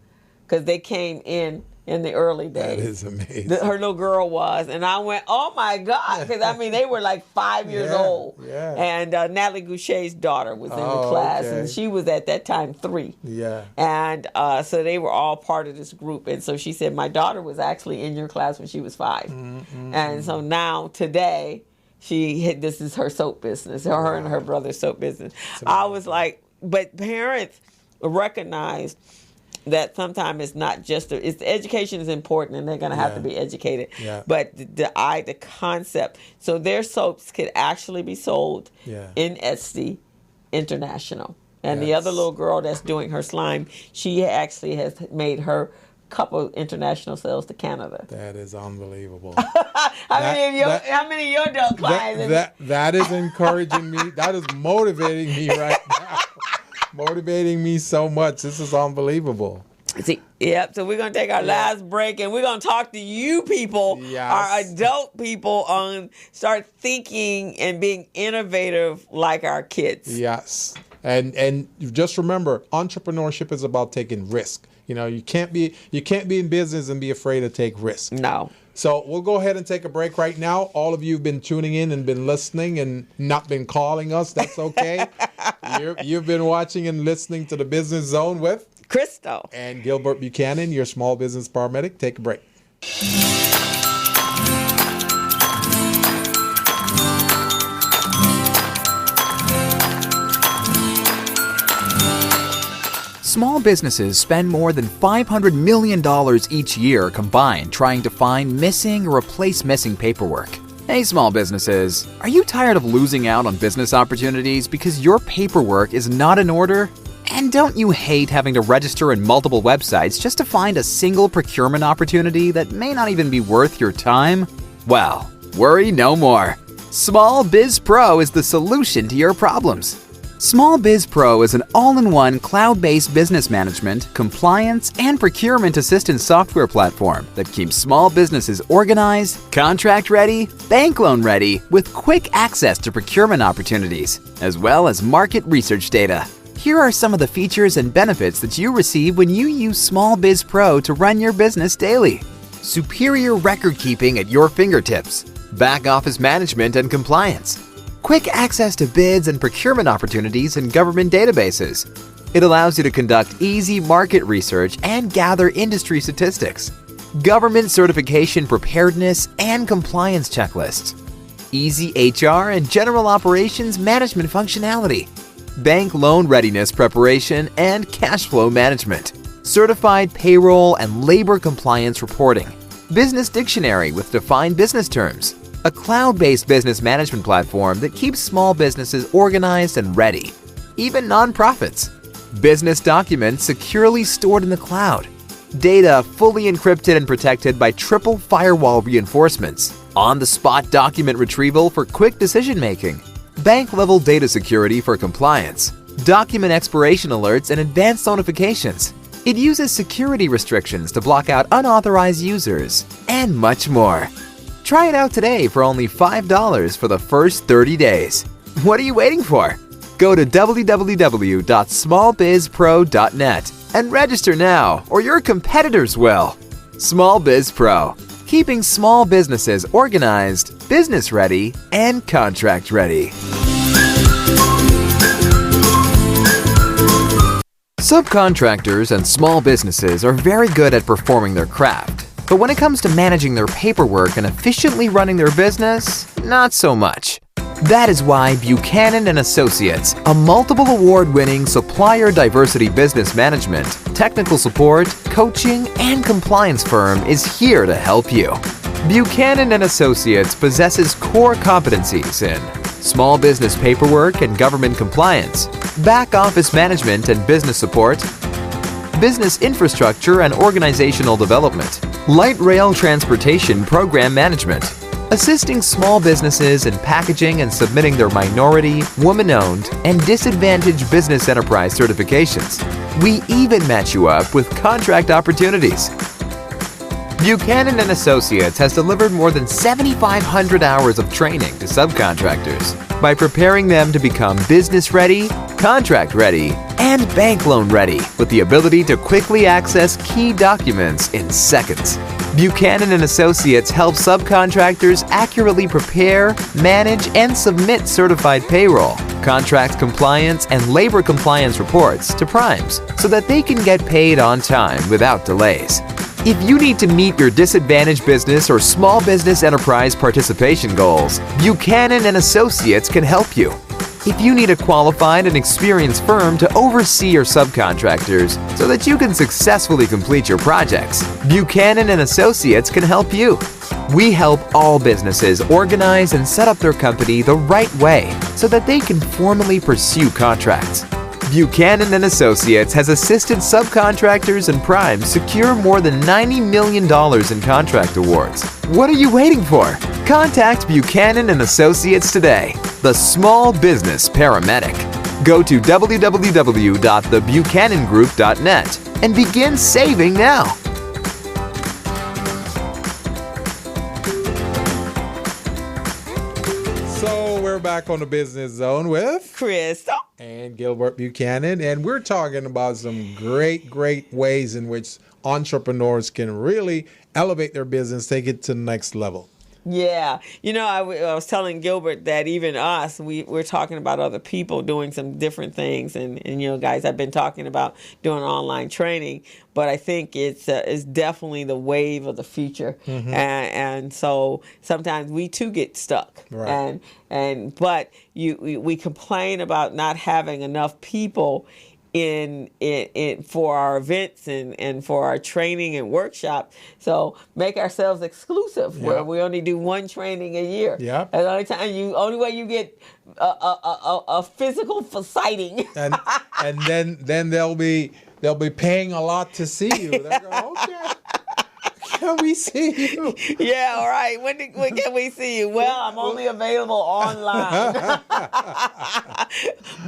Because they came in the early days. That is amazing. Her little girl was. And I went, oh, my God. Because, they were like 5 years old. Yeah. And Natalie Goucher's daughter was in the class. Okay. And she was at that time 3. Yeah. And so they were all part of this group. And so she said, my daughter was actually in your class when she was 5. Mm-hmm. And so now, today, this is her soap business. Her and her brother's soap business. I was like, but parents recognized that sometimes it's not just education is important and they're going to have to be educated. Yeah. But the concept, so their soaps could actually be sold in Etsy International. And the other little girl that's doing her slime, she actually has made her couple international sales to Canada. That is unbelievable. How many of your adult clients? That is encouraging me. That is motivating me right now. Motivating me so much. This is unbelievable. So we're going to take our last break and we're going to talk to you people, our adult people, on start thinking and being innovative like our kids. Yes. And just remember, entrepreneurship is about taking risk. You can't be in business and be afraid to take risk. No. So we'll go ahead and take a break right now. All of you have been tuning in and been listening and not been calling us. That's okay. You've been watching and listening to the Business Zone with Crystal and Gilbert Buchanan, your small business paramedic. Take a break. Small businesses spend more than $500 million each year combined trying to find missing or replace missing paperwork. Hey small businesses, are you tired of losing out on business opportunities because your paperwork is not in order? And don't you hate having to register in multiple websites just to find a single procurement opportunity that may not even be worth your time? Well, worry no more. Small Biz Pro is the solution to your problems. Small Biz Pro is an all-in-one cloud-based business management, compliance, and procurement assistance software platform that keeps small businesses organized, contract-ready, bank loan-ready, with quick access to procurement opportunities, as well as market research data. Here are some of the features and benefits that you receive when you use Small Biz Pro to run your business daily. Superior record keeping at your fingertips, back office management and compliance, quick access to bids and procurement opportunities in government databases, It allows you to conduct easy market research and gather industry statistics, government certification preparedness and compliance checklists, easy HR and general operations management functionality, bank loan readiness preparation and cash flow management, certified payroll and labor compliance reporting, business dictionary with defined business terms, a cloud-based business management platform that keeps small businesses organized and ready, even nonprofits, business documents securely stored in the cloud, data fully encrypted and protected by triple firewall reinforcements, on-the-spot document retrieval for quick decision-making, bank-level data security for compliance, document expiration alerts and advanced notifications. It uses security restrictions to block out unauthorized users, and much more. Try it out today for only $5 for the first 30 days. What are you waiting for? Go to www.smallbizpro.net and register now, or your competitors will. Small Biz Pro, keeping small businesses organized, business ready, and contract ready. Subcontractors and small businesses are very good at performing their craft, but when it comes to managing their paperwork and efficiently running their business, not so much. That is why Buchanan & Associates, a multiple award-winning supplier diversity business management, technical support, coaching, and compliance firm is here to help you. Buchanan & Associates possesses core competencies in small business paperwork and government compliance, back office management and business support, business infrastructure and organizational development, light rail transportation program management, assisting small businesses in packaging and submitting their minority, woman-owned, and disadvantaged business enterprise certifications. We even match you up with contract opportunities. Buchanan & Associates has delivered more than 7,500 hours of training to subcontractors by preparing them to become business-ready, contract-ready, and bank loan-ready with the ability to quickly access key documents in seconds. Buchanan & Associates helps subcontractors accurately prepare, manage, and submit certified payroll, contract compliance, and labor compliance reports to primes so that they can get paid on time without delays. If you need to meet your disadvantaged business or small business enterprise participation goals, Buchanan & Associates can help you. If you need a qualified and experienced firm to oversee your subcontractors so that you can successfully complete your projects, Buchanan & Associates can help you. We help all businesses organize and set up their company the right way so that they can formally pursue contracts. Buchanan & Associates has assisted subcontractors and primes secure more than $90 million in contract awards. What are you waiting for? Contact Buchanan & Associates today, the small business paramedic. Go to www.thebuchanangroup.net and begin saving now. So we're back on the Business Zone with Crystal and Gilbert Buchanan, and we're talking about some great ways in which entrepreneurs can really elevate their business, take it to the next level. Yeah. You know, I was telling Gilbert that even us, we're talking about other people doing some different things. And you know, guys, I've been talking about doing online training, but I think it's definitely the wave of the future. Mm-hmm. And so sometimes we too get stuck. Right. But we complain about not having enough people in for our events and for our training and workshop. So make ourselves exclusive, where we only do one training a year. Yeah. And the only way you get a physical sighting. And then they'll be paying a lot to see you. They're going, okay. Can we see you? Yeah, all right. When can we see you? Well, I'm only available online.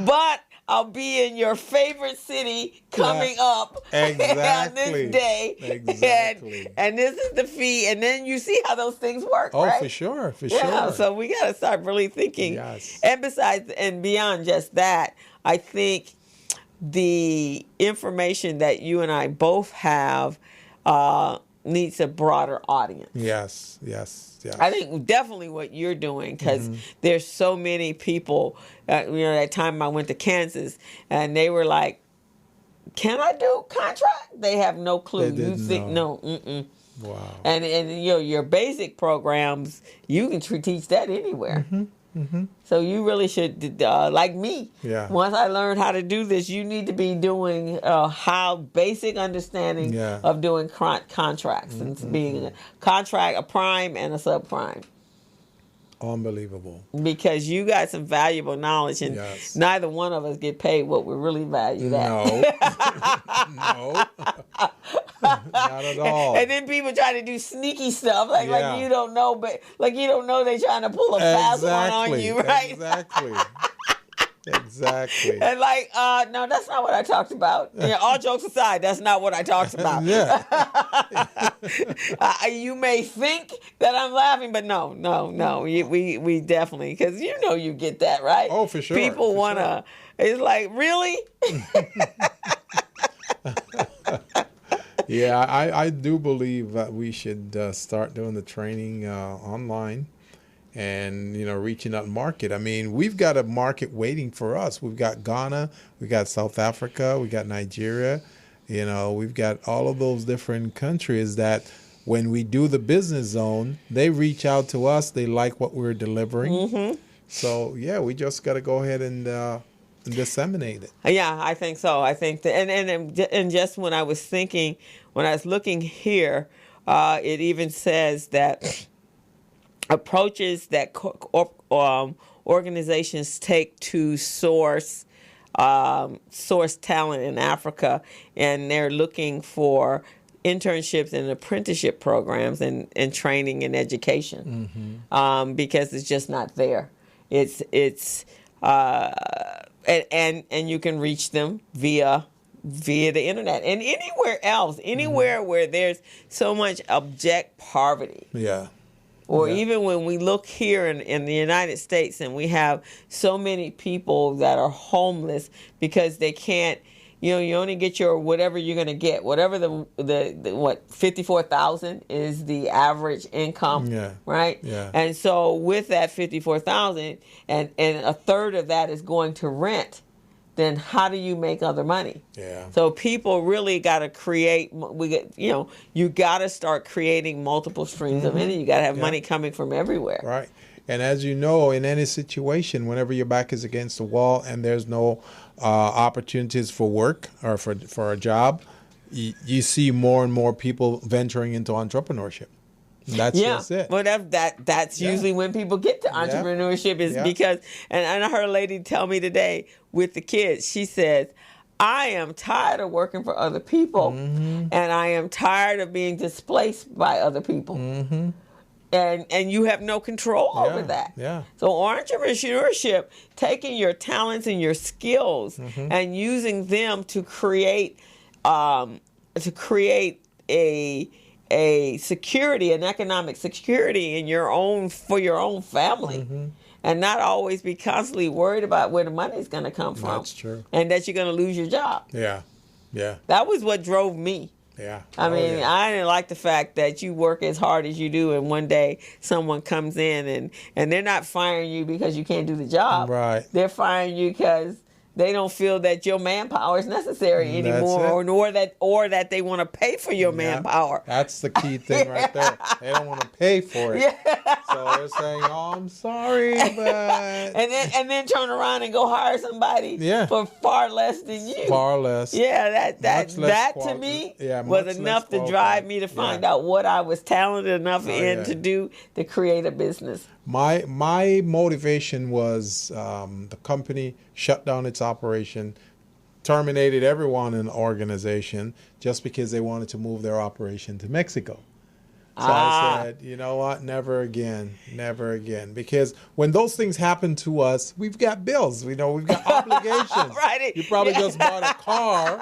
But I'll be in your favorite city coming up on this day. Exactly. And this is the fee. And then you see how those things work, right? Oh, for sure. Yeah, so we got to start really thinking. Yes. And besides and beyond just that, I think the information that you and I both have needs a broader audience. Yes. I think definitely what you're doing, because there's so many people. That time I went to Kansas, and they were like, can I do contract? They have no clue. They didn't You think know. no? Mm-mm. Wow. And your basic programs, you can teach that anywhere. So you really should, like me. Yeah. Once I learned how to do this, you need to be doing how basic understanding of doing contracts and being a contract, a prime, and a subprime. Unbelievable. Because you got some valuable knowledge, and neither one of us get paid what we really value that. No. Not at all. And then people try to do sneaky stuff like you don't know, but like you don't know they're trying to pull a fast one on you, right? Exactly. And like, no, that's not what I talked about. All jokes aside, that's not what I talked about. You may think that I'm laughing, but no. We definitely, because you get that, right? Oh, for sure. People want to, it's like, really? Yeah, I do believe that we should start doing the training online. And, reaching that market. I mean, we've got a market waiting for us. We've got Ghana, we've got South Africa, we got Nigeria. We've got all of those different countries that when we do the business zone, they reach out to us. They like what we're delivering. So, yeah, we just got to go ahead and disseminate it. Yeah, I think so. I think that, and just when I was looking here, it even says that approaches that organizations take to source talent in Africa, and they're looking for internships and apprenticeship programs and training and education, because it's just not there. It's and you can reach them via the internet and anywhere else, where there's so much abject poverty. Yeah. Or even when we look here in the United States, and we have so many people that are homeless because they can't, you only get your whatever you're going to get, whatever the $54,000 is the average income, right? Yeah. And so with that $54,000, and a third of that is going to rent, then how do you make other money? Yeah. So people really got to create. You got to start creating multiple streams of money. You got to have money coming from everywhere. Right. And as you know, in any situation, whenever your back is against the wall and there's no opportunities for work or for a job, you see more and more people venturing into entrepreneurship. That's just it. Well, that's usually when people get to entrepreneurship is because, and I heard a lady tell me today with the kids, she says, I am tired of working for other people, and I am tired of being displaced by other people. And you have no control over that. Yeah. So entrepreneurship, taking your talents and your skills and using them to create a security, an economic security for your own family, and not always be constantly worried about where the money is going to come from. That's true. And that you're going to lose your job. Yeah. That was what drove me. Yeah. I I didn't like the fact that you work as hard as you do, and one day someone comes in and they're not firing you because you can't do the job. Right. They're firing you because they don't feel that your manpower is necessary anymore, or that they want to pay for your manpower. That's the key thing right there. They don't want to pay for it. So they're saying, "Oh, I'm sorry, but..." and then turn around and go hire somebody for far less than you. Far less. Yeah, that to me was enough to drive me to find out what I was talented enough to do to create a business. My motivation was the company shut down its operation, terminated everyone in the organization just because they wanted to move their operation to Mexico. So I said, you know what, never again. Because when those things happen to us, we've got bills, we've got obligations. Right. You probably just bought a car,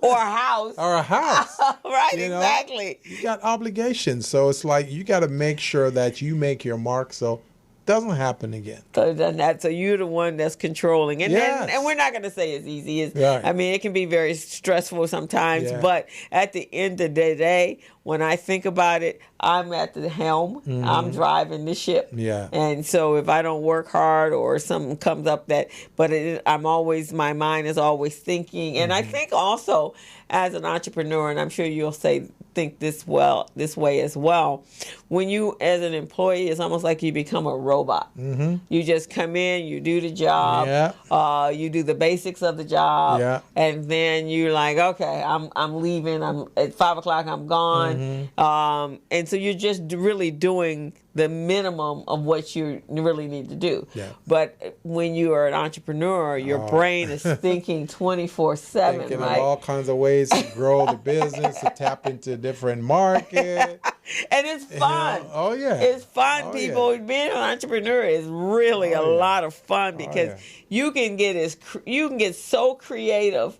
or a house. Right, exactly. You got obligations. So it's like you got to make sure that you make your mark. So doesn't happen again. So you're the one that's controlling. And and we're not going to say it's easy. I mean, it can be very stressful sometimes. But at the end of the day, when I think about it, I'm at the helm. I'm driving the ship. Yeah. And so if I don't work hard or something comes up my mind is always thinking. And I think also as an entrepreneur, and I'm sure you'll think this way as well. When you, as an employee, it's almost like you become a robot. You just come in, you do the job, you do the basics of the job, and then you're like, okay, I'm leaving. I'm at 5 o'clock. I'm gone, and so you're just really doing the minimum of what you really need to do. Yeah. But when you are an entrepreneur, your brain is thinking 24/7, thinking right? of all kinds of ways to grow the business, to tap into different markets. And it's fun. Oh, yeah. It's fun, people. Yeah. Being an entrepreneur is really a lot of fun because you can get so creative.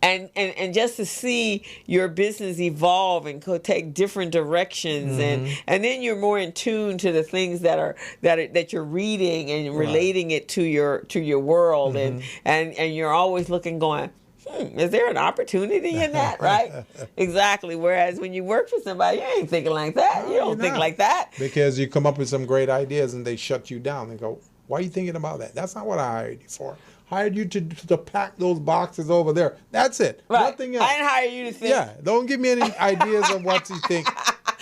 And just to see your business evolve and take different directions, and then you're more in tune to the things that you're reading and relating it to your world, and you're always looking, going, is there an opportunity in that, right? Exactly. Whereas when you work for somebody, you ain't thinking like that. You don't think like that. Because you come up with some great ideas and they shut you down. They go, why are you thinking about that? That's not what I hired you for. Hired you to pack those boxes over there. That's it. Right. Nothing else. I didn't hire you to think. Yeah. Don't give me any ideas of what you think.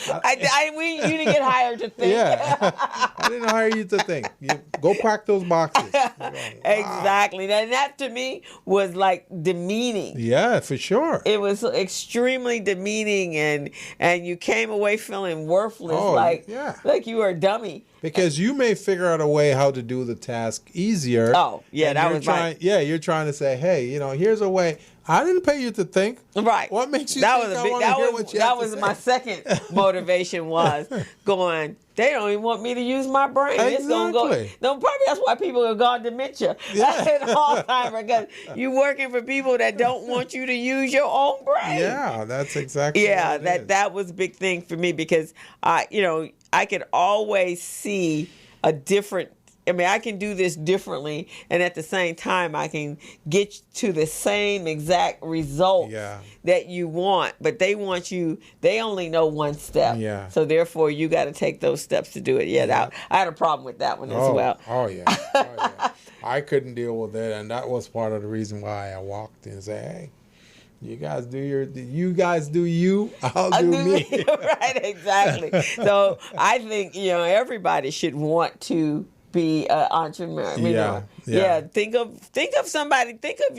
You didn't get hired to think. Yeah. I didn't hire you to think. You go pack those boxes. Go, wow. Exactly. And that to me was like demeaning. Yeah, for sure. It was extremely demeaning, and you came away feeling worthless, like you were a dummy. Because you may figure out a way how to do the task easier. Oh, yeah, that was right. Yeah, you're trying to say, hey, here's a way. I didn't pay you to think. Right. What makes you think I want to hear what you have to say? That was my second motivation was going, they don't even want me to use my brain. Exactly. It's going to go. No, probably that's why people have gone dementia and Alzheimer's, because you're working for people that don't want you to use your own brain. Yeah, that's exactly what it is. That was a big thing for me because, I could always see a different. I can do this differently, and at the same time, I can get to the same exact result that you want. But they only know one step. Yeah. So therefore, you got to take those steps to do it. Yeah. I had a problem with that one as well. Oh, yeah. I couldn't deal with it, and that was part of the reason why I walked in and said, hey, you guys do you, I'll do me. Right, exactly. So I think, everybody should want to be an entrepreneur. Think of somebody. Think of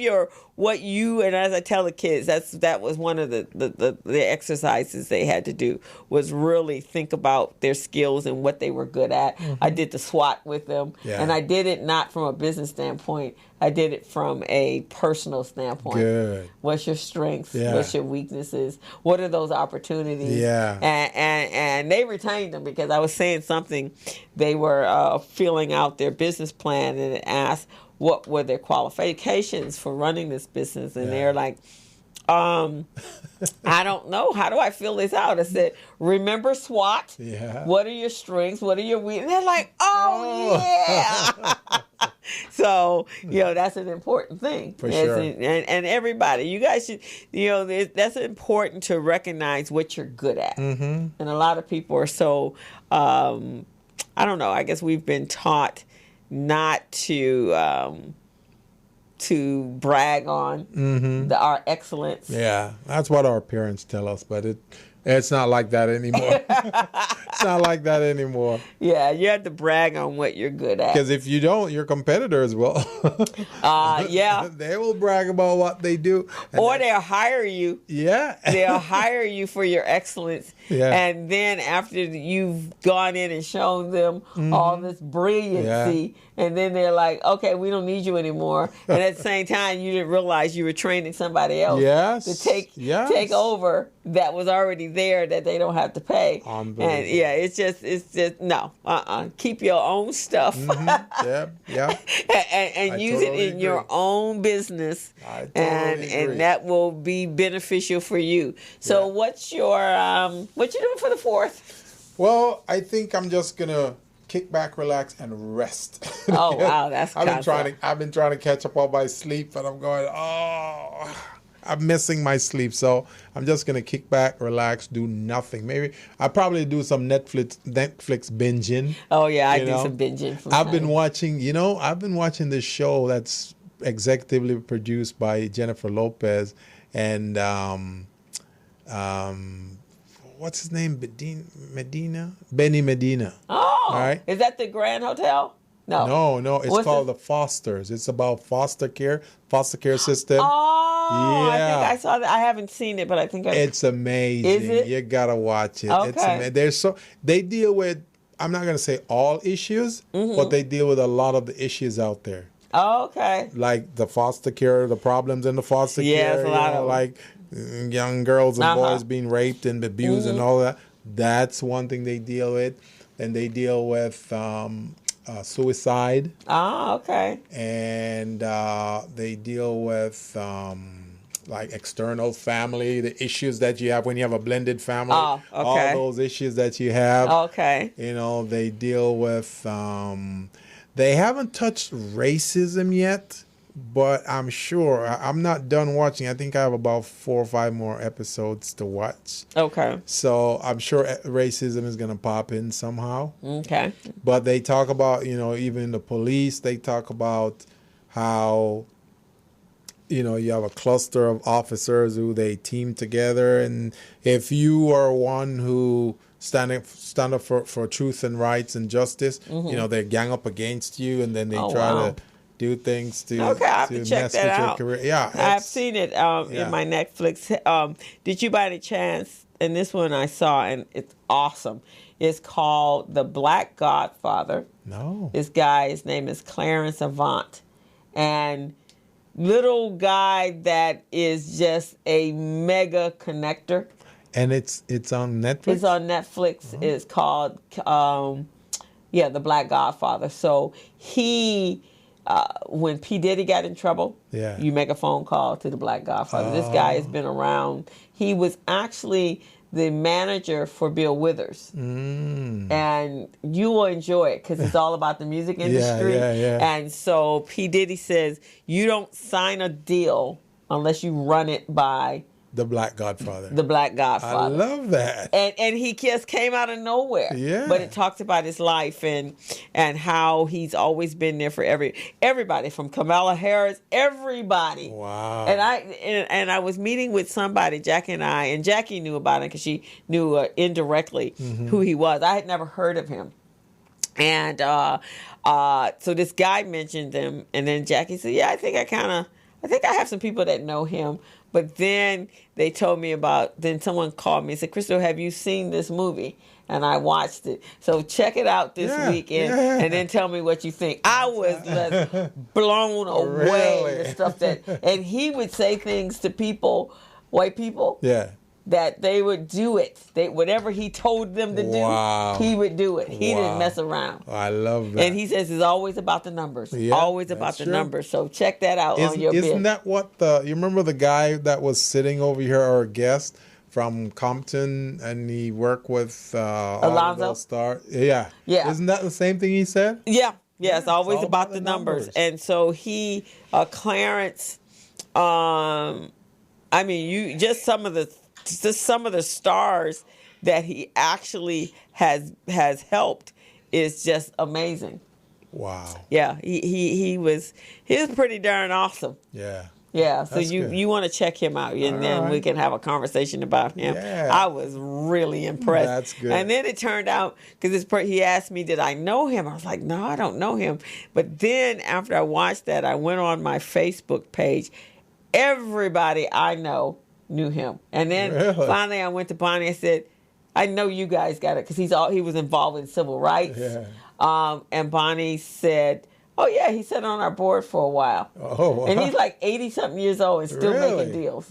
what you, and as I tell the kids, that was one of the exercises they had to do, was really think about their skills and what they were good at. I did the SWOT with them, and I did it not from a business standpoint. I did it from a personal standpoint. Good. What's your strengths? Yeah. What's your weaknesses? What are those opportunities? Yeah. And they retained them because I was saying something. They were filling out their business plan and it asked what were their qualifications for running this business, and they're like, I don't know. How do I fill this out? I said, remember SWOT. Yeah. What are your strengths? What are your weaknesses? And they're like, yeah. So, that's an important thing. For sure. And everybody, you guys should, that's important to recognize what you're good at. Mm-hmm. And a lot of people are so, I don't know, I guess we've been taught not to brag on our excellence. Yeah, that's what our parents tell us, but it's not like that anymore. It's not like that anymore. Yeah, you have to brag on what you're good at. Because if you don't, your competitors will. They will brag about what they do. Or they'll hire you. Yeah. They'll hire you for your excellence. Yeah. And then after you've gone in and shown them all this brilliancy, and then they're like, okay, we don't need you anymore. And at the same time, you didn't realize you were training somebody else to take over that was already there that they don't have to pay. And it's just no. Keep your own stuff. And use it in your own business. I totally agree. And that will be beneficial for you. So what's your what you doing for the 4th? Well, I think I'm just gonna kick back, relax, and rest. Oh wow, that's I've been trying to catch up on my sleep, and I'm going, I'm missing my sleep. So I'm just gonna kick back, relax, do nothing. Maybe I'll probably do some Netflix binging. Oh yeah, I do some binging. I've been watching this show that's executively produced by Jennifer Lopez and what's his name? Benny Medina. Oh, right? Is that the Grand Hotel? No. No. It's called The Fosters. It's about foster care system. Oh, yeah. I think I saw that. I haven't seen it, but I think it's amazing. Is it? You gotta watch it. Okay. They deal with. I'm not gonna say all issues, but they deal with a lot of the issues out there. Oh, okay. Like the foster care, the problems in the foster care. Yeah, a lot of like young girls and boys being raped and abused and all that. That's one thing they deal with. And they deal with suicide. Ah, okay. And they deal with like external family, the issues that you have when you have a blended family. Oh, okay. All those issues that you have. Okay. They deal with, they haven't touched racism yet, but I'm sure, I'm not done watching. I think I have about 4 or 5 more episodes to watch. Okay. So I'm sure racism is going to pop in somehow. Okay. But they talk about, even the police, they talk about how, you have a cluster of officers who they team together. And if you are one who stand up for truth and rights and justice, they gang up against you and then they try to do things to I have to check mess that with out. your career. Yeah, I've seen it in my Netflix. Did you by any chance? And this one I saw, and it's awesome. It's called The Black Godfather. No. This guy, his name is Clarence Avant, and little guy that is just a mega connector. And it's on Netflix? It's on Netflix. Oh. It's called The Black Godfather. So he. When P. Diddy got in trouble, you make a phone call to the Black Godfather. This guy has been around. He was actually the manager for Bill Withers. And you will enjoy it because it's all about the music industry. Yeah. And so P. Diddy says, you don't sign a deal unless you run it by The Black Godfather. The Black Godfather. I love that. And he just came out of nowhere. Yeah. But it talks about his life and how he's always been there for everybody, from Kamala Harris, everybody. Wow. And I was meeting with somebody, Jackie and Jackie knew about him because she knew indirectly who he was. I had never heard of him. And so this guy mentioned him, and then Jackie said, yeah, I think I have some people that know him. But then they told me then someone called me and said, Crystal, have you seen this movie? And I watched it. So check it out this weekend and then tell me what you think. I was just blown away. Really? The stuff and he would say things to people, white people. Yeah. That they would do it. Whatever he told them to do, he would do it. He didn't mess around. I love that. And he says it's always about the numbers. Yeah, always about the numbers. So check that out on your Isn't that what you remember the guy that was sitting over here, our guest from Compton, and he worked with Alonzo Star? Yeah. Isn't that the same thing he said? Yeah. It's always about the numbers. And so he, Clarence, some of the stars that he actually has helped is just amazing. Wow. Yeah, he was pretty darn awesome. Yeah. Yeah, so you want to check him out, and then we can have a conversation about him. Yeah. I was really impressed. That's good. And then it turned out, because he asked me, did I know him? I was like, no, I don't know him. But then after I watched that, I went on my Facebook page. Everybody I know knew him. And then finally I went to Bonnie and said, I know you guys got it, because he was involved in civil rights. Yeah. And Bonnie said, oh yeah, he sat on our board for a while. Oh, wow. And he's like 80-something years old and still making deals.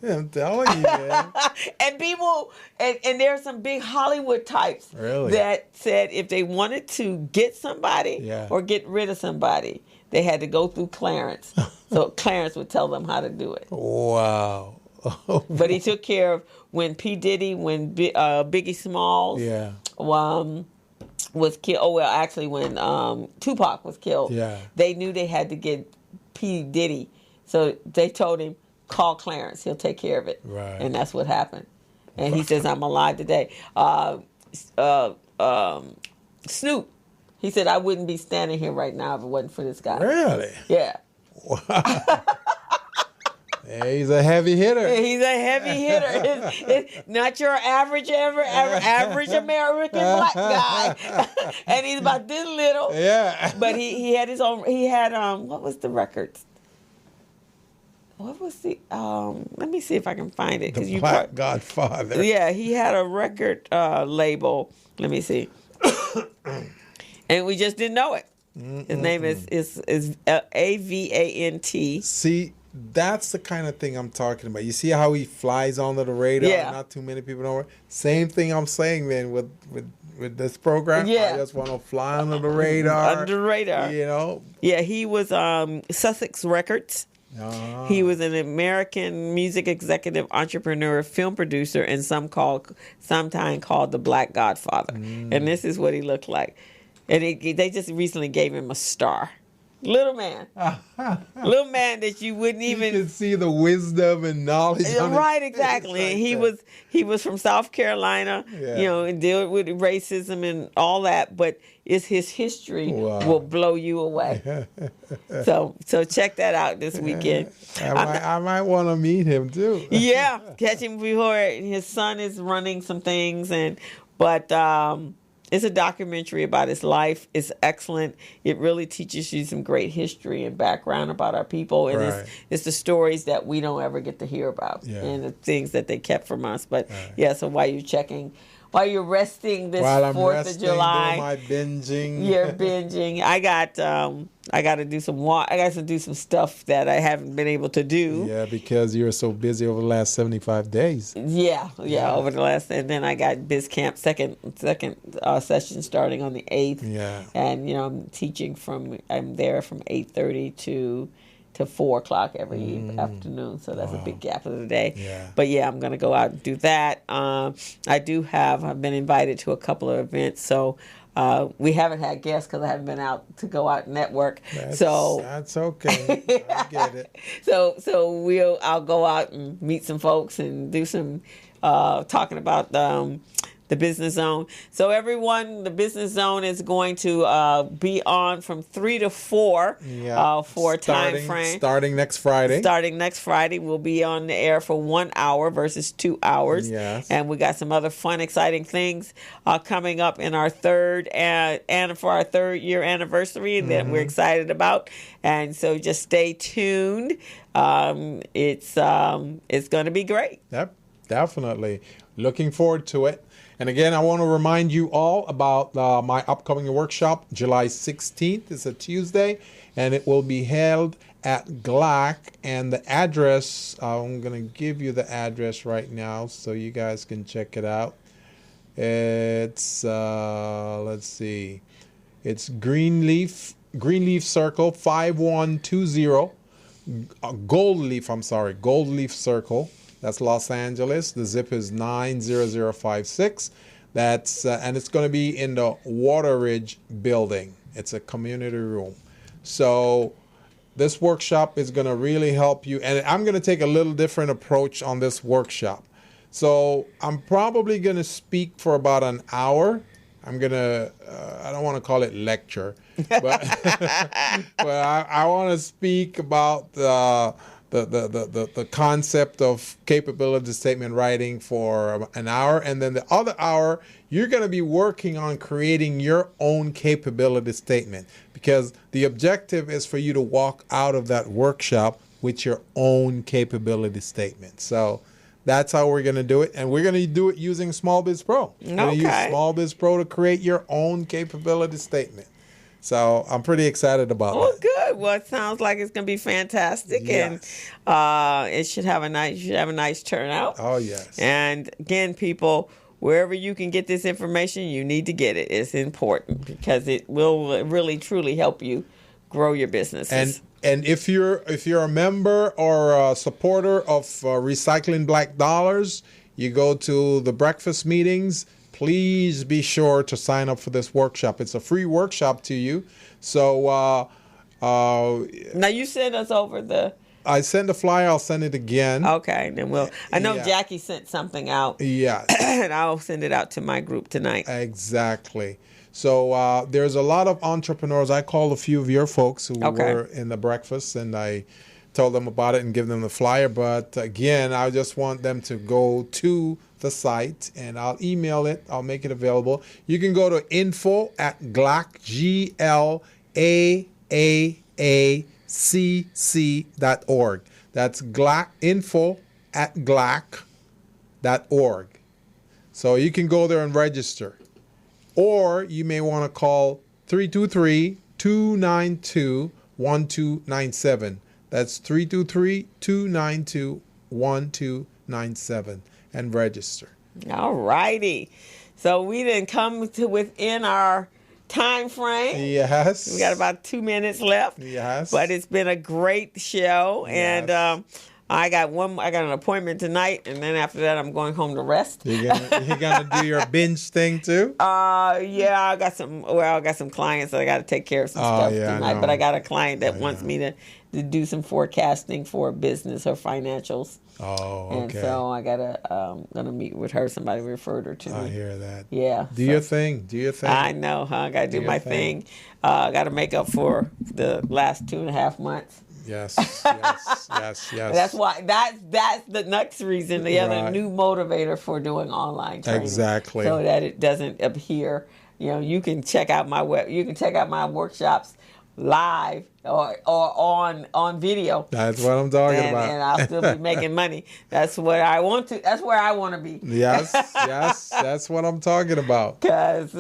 I'm telling you, man. And people, and there are some big Hollywood types that said if they wanted to get somebody or get rid of somebody, they had to go through Clarence. So Clarence would tell them how to do it. Wow. But he took care of when P. Diddy, when Biggie Smalls, was killed. Oh well, actually, when Tupac was killed, they knew they had to get P. Diddy, so they told him, call Clarence, he'll take care of it. Right. And that's what happened. And he says, I'm alive today. Snoop, he said, I wouldn't be standing here right now if it wasn't for this guy. Really? Yeah. He's a heavy hitter. He's a heavy hitter. It's not your average American black guy. And he's about this little. Yeah. But he had his own, what was the record? What was the, let me see if I can find it. The Black Godfather. Yeah, he had a record label. Let me see. And we just didn't know it. His name is Avant. See, that's the kind of thing I'm talking about. You see how he flies under the radar? Yeah. Not too many people know it. Same thing I'm saying then with this program. Yeah. I just want to fly under the radar. Under the radar. You know? Yeah, he was Sussex Records. He was an American music executive, entrepreneur, film producer, and sometimes called the Black Godfather. And this is what he looked like. And they just recently gave him a star. Little man. Little man that you wouldn't even... You can see the wisdom and knowledge. Right, exactly. And he was from South Carolina, and dealt with racism and all that, but it's his history will blow you away. So check that out this weekend. I might want to meet him too. Yeah, catch him before his son is running some things, but it's a documentary about his life. It's excellent. It really teaches you some great history and background about our people. And it's the stories that we don't ever get to hear about and the things that they kept from us. But so while you're resting this 4th of July, doing my binging. You're binging. I got to do some stuff that I haven't been able to do. Yeah, because you're so busy over the last 75 days. Yeah, over the last, and then I got Biz Camp second session starting on the 8th. Yeah, and I'm there from 8:30 to 4 o'clock every afternoon, so that's a big gap of the day. Yeah. But I'm going to go out and do that. I've been invited to a couple of events, so we haven't had guests because I haven't been out to go out and network. That's okay. I get it. So I'll go out and meet some folks and do some talking about the Business Zone. So everyone, the Business Zone is going to be on from 3 to 4 for a time frame. Starting next Friday. We'll be on the air for 1 hour versus 2 hours. Yes. And we got some other fun, exciting things coming up in our third year anniversary that we're excited about. And so just stay tuned. It's going to be great. Yep, definitely. Looking forward to it. And again, I want to remind you all about my upcoming workshop, July 16th. It's a Tuesday, and it will be held at GLAC. And the address, I'm going to give you the address right now so you guys can check it out. It's, let's see, it's Greenleaf Circle, 5120, Goldleaf Circle. That's Los Angeles. The zip is 90056. That's and it's going to be in the Water Ridge building. It's a community room. So this workshop is going to really help you. And I'm going to take a little different approach on this workshop. So I'm probably going to speak for about an hour. I'm going to, I don't want to call it lecture, but, but I want to speak about the concept of capability statement writing for an hour, and then the other hour you're going to be working on creating your own capability statement, because the objective is for you to walk out of that workshop with your own capability statement. So that's how we're going to do it, and we're going to do it using Small Biz Pro. We're going to use Small Biz Pro to create your own capability statement. So I'm pretty excited about that. Oh, good. Well, it sounds like it's going to be fantastic, yes. And it should have a nice turnout. Oh, yes. And again, people, wherever you can get this information, you need to get it. It's important because it will really, truly help you grow your businesses. And if you're a member or a supporter of Recycling Black Dollars, you go to the breakfast meetings. please be sure to sign up for this workshop. It's a free workshop to you. So now you send us over the. I sent the flyer. I'll send it again. Okay, then we'll. I know Jackie sent something out. Yes. And I'll send it out to my group tonight. Exactly. So there's a lot of entrepreneurs. I called a few of your folks who were in the breakfast, and I told them about it and give them the flyer. But again, I just want them to go to the site, and I'll email it. I'll make it available. You can go to info@GLAAC, GLAACC.org. That's GLAAC, info@GLAAC.org. So you can go there and register. Or you may want to call 323-292-1297. That's 323-292-1297 and register. All righty. So we didn't come to within our time frame. Yes. We got about 2 minutes left. Yes. But it's been a great show. Yes. And I got an appointment tonight, and then after that I'm going home to rest. You're gonna do your binge thing too? Yeah, I got some clients that I got to take care of some stuff tonight. But I got a client that wants me to do some forecasting for business or financials. Oh, okay. And so I gonna meet with her. Somebody referred her to me. I hear that. Yeah. Do your thing. I know, huh? I gotta do my thing. I gotta make up for the last 2.5 months. Yes. That's why that's the next reason, the other new motivator for doing online training. Exactly. So that it doesn't appear, you can check out my workshops live or on video. That's what I'm talking about. And I'll still be making money. That's what I want to. That's where I want to be. Yes. That's what I'm talking about. Because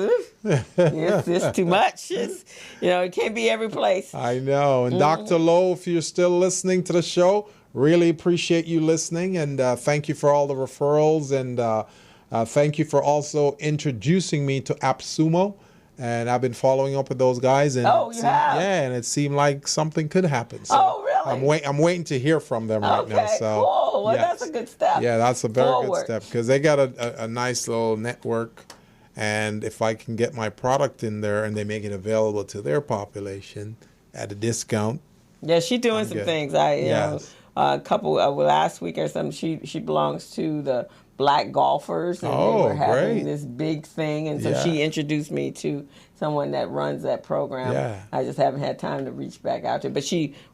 it's too much. It can't be every place. I know. And Dr. Lowe, if you're still listening to the show, really appreciate you listening, and thank you for all the referrals, and thank you for also introducing me to AppSumo. And I've been following up with those guys, and you have? Yeah, and it seemed like something could happen. So really? I'm waiting to hear from them right now. So cool. Well, that's a good step. Yeah, that's a very good step, because they got a nice little network, and if I can get my product in there and they make it available to their population at a discount. Yeah, she's doing some things. A couple last week or something. She belongs to the Black golfers, and they were having this big thing, and so she introduced me to someone that runs that program. Yeah. I just haven't had time to reach back out to her, but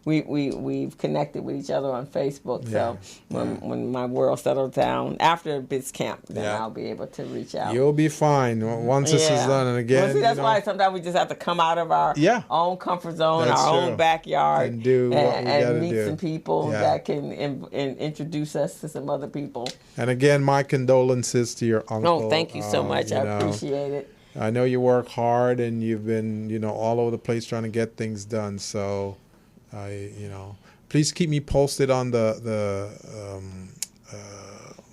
we've connected with each other on Facebook. So when my world settles down after Biz Camp, then I'll be able to reach out. You'll be fine once this is done. And again, well, see, that's why sometimes we just have to come out of our own comfort zone, own backyard, and do what we gotta meet some people that can introduce us to some other people. And again, my condolences to your uncle. Oh, thank you so much. I appreciate it. I know you work hard, and you've been, all over the place trying to get things done. So, please keep me posted on the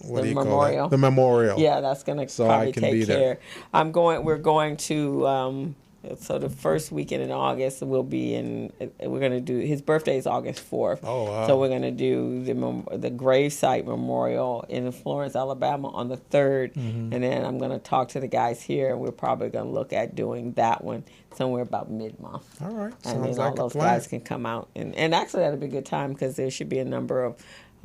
memorial. The memorial. Yeah, that's gonna probably take care. We're going to. So the first weekend in August we're going to do, his birthday is August 4th. Oh, wow. So we're going to do the gravesite memorial in Florence, Alabama on the 3rd. Mm-hmm. And then I'm going to talk to the guys here, and we're probably going to look at doing that one somewhere about mid-month. All right. And then all those guys can come out. And actually that'll be a good time, because there should be a number of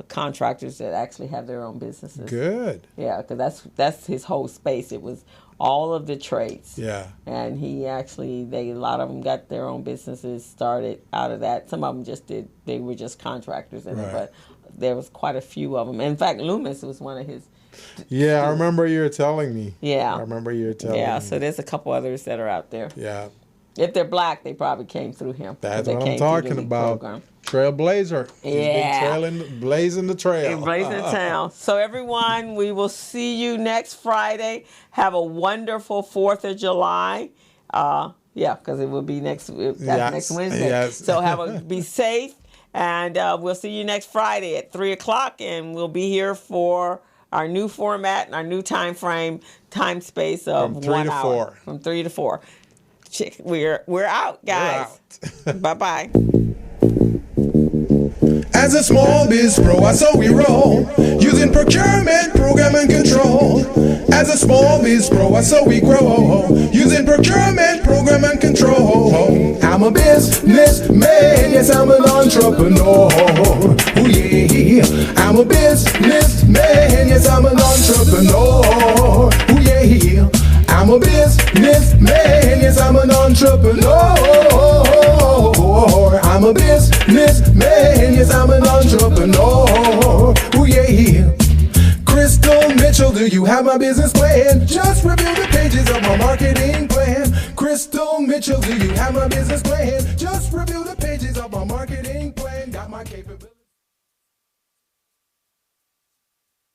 contractors that actually have their own businesses. Good. Yeah, because that's his whole space. It was all of the trades. Yeah. And he actually, a lot of them got their own businesses started out of that. Some of them they were just contractors in it, but there was quite a few of them. In fact, Loomis was one of his. Yeah, I remember you were telling me. Yeah. I remember you were telling me. Yeah, so there's a couple others that are out there. Yeah. If they're black, they probably came through him. That's what I'm talking about. Program. Trailblazer. Yeah. He's been blazing the trail. Blazing the town. So everyone, we will see you next Friday. Have a wonderful 4th of July. Because it will be next Wednesday. Yes. So be safe, and we'll see you next Friday at 3:00, and we'll be here for our new format and our new time space of from 3 1 to hour. 4. From 3 to 4. We're out, guys. We're out. Bye-bye. As a small biz pro, I saw we roll, using procurement, program, and control. As a small biz pro, I saw we grow, using procurement, program, and control. I'm a businessman, yes, I'm an entrepreneur. Ooh, yeah. I'm a businessman, yes, I'm an entrepreneur. Ooh, yeah. I'm a businessman, yes, I'm an entrepreneur. I'm a businessman, yes, I'm an entrepreneur. Ooh, yeah. Crystal Mitchell, do you have my business plan? Just review the pages of my marketing plan. Crystal Mitchell, do you have my business plan? Just review the pages.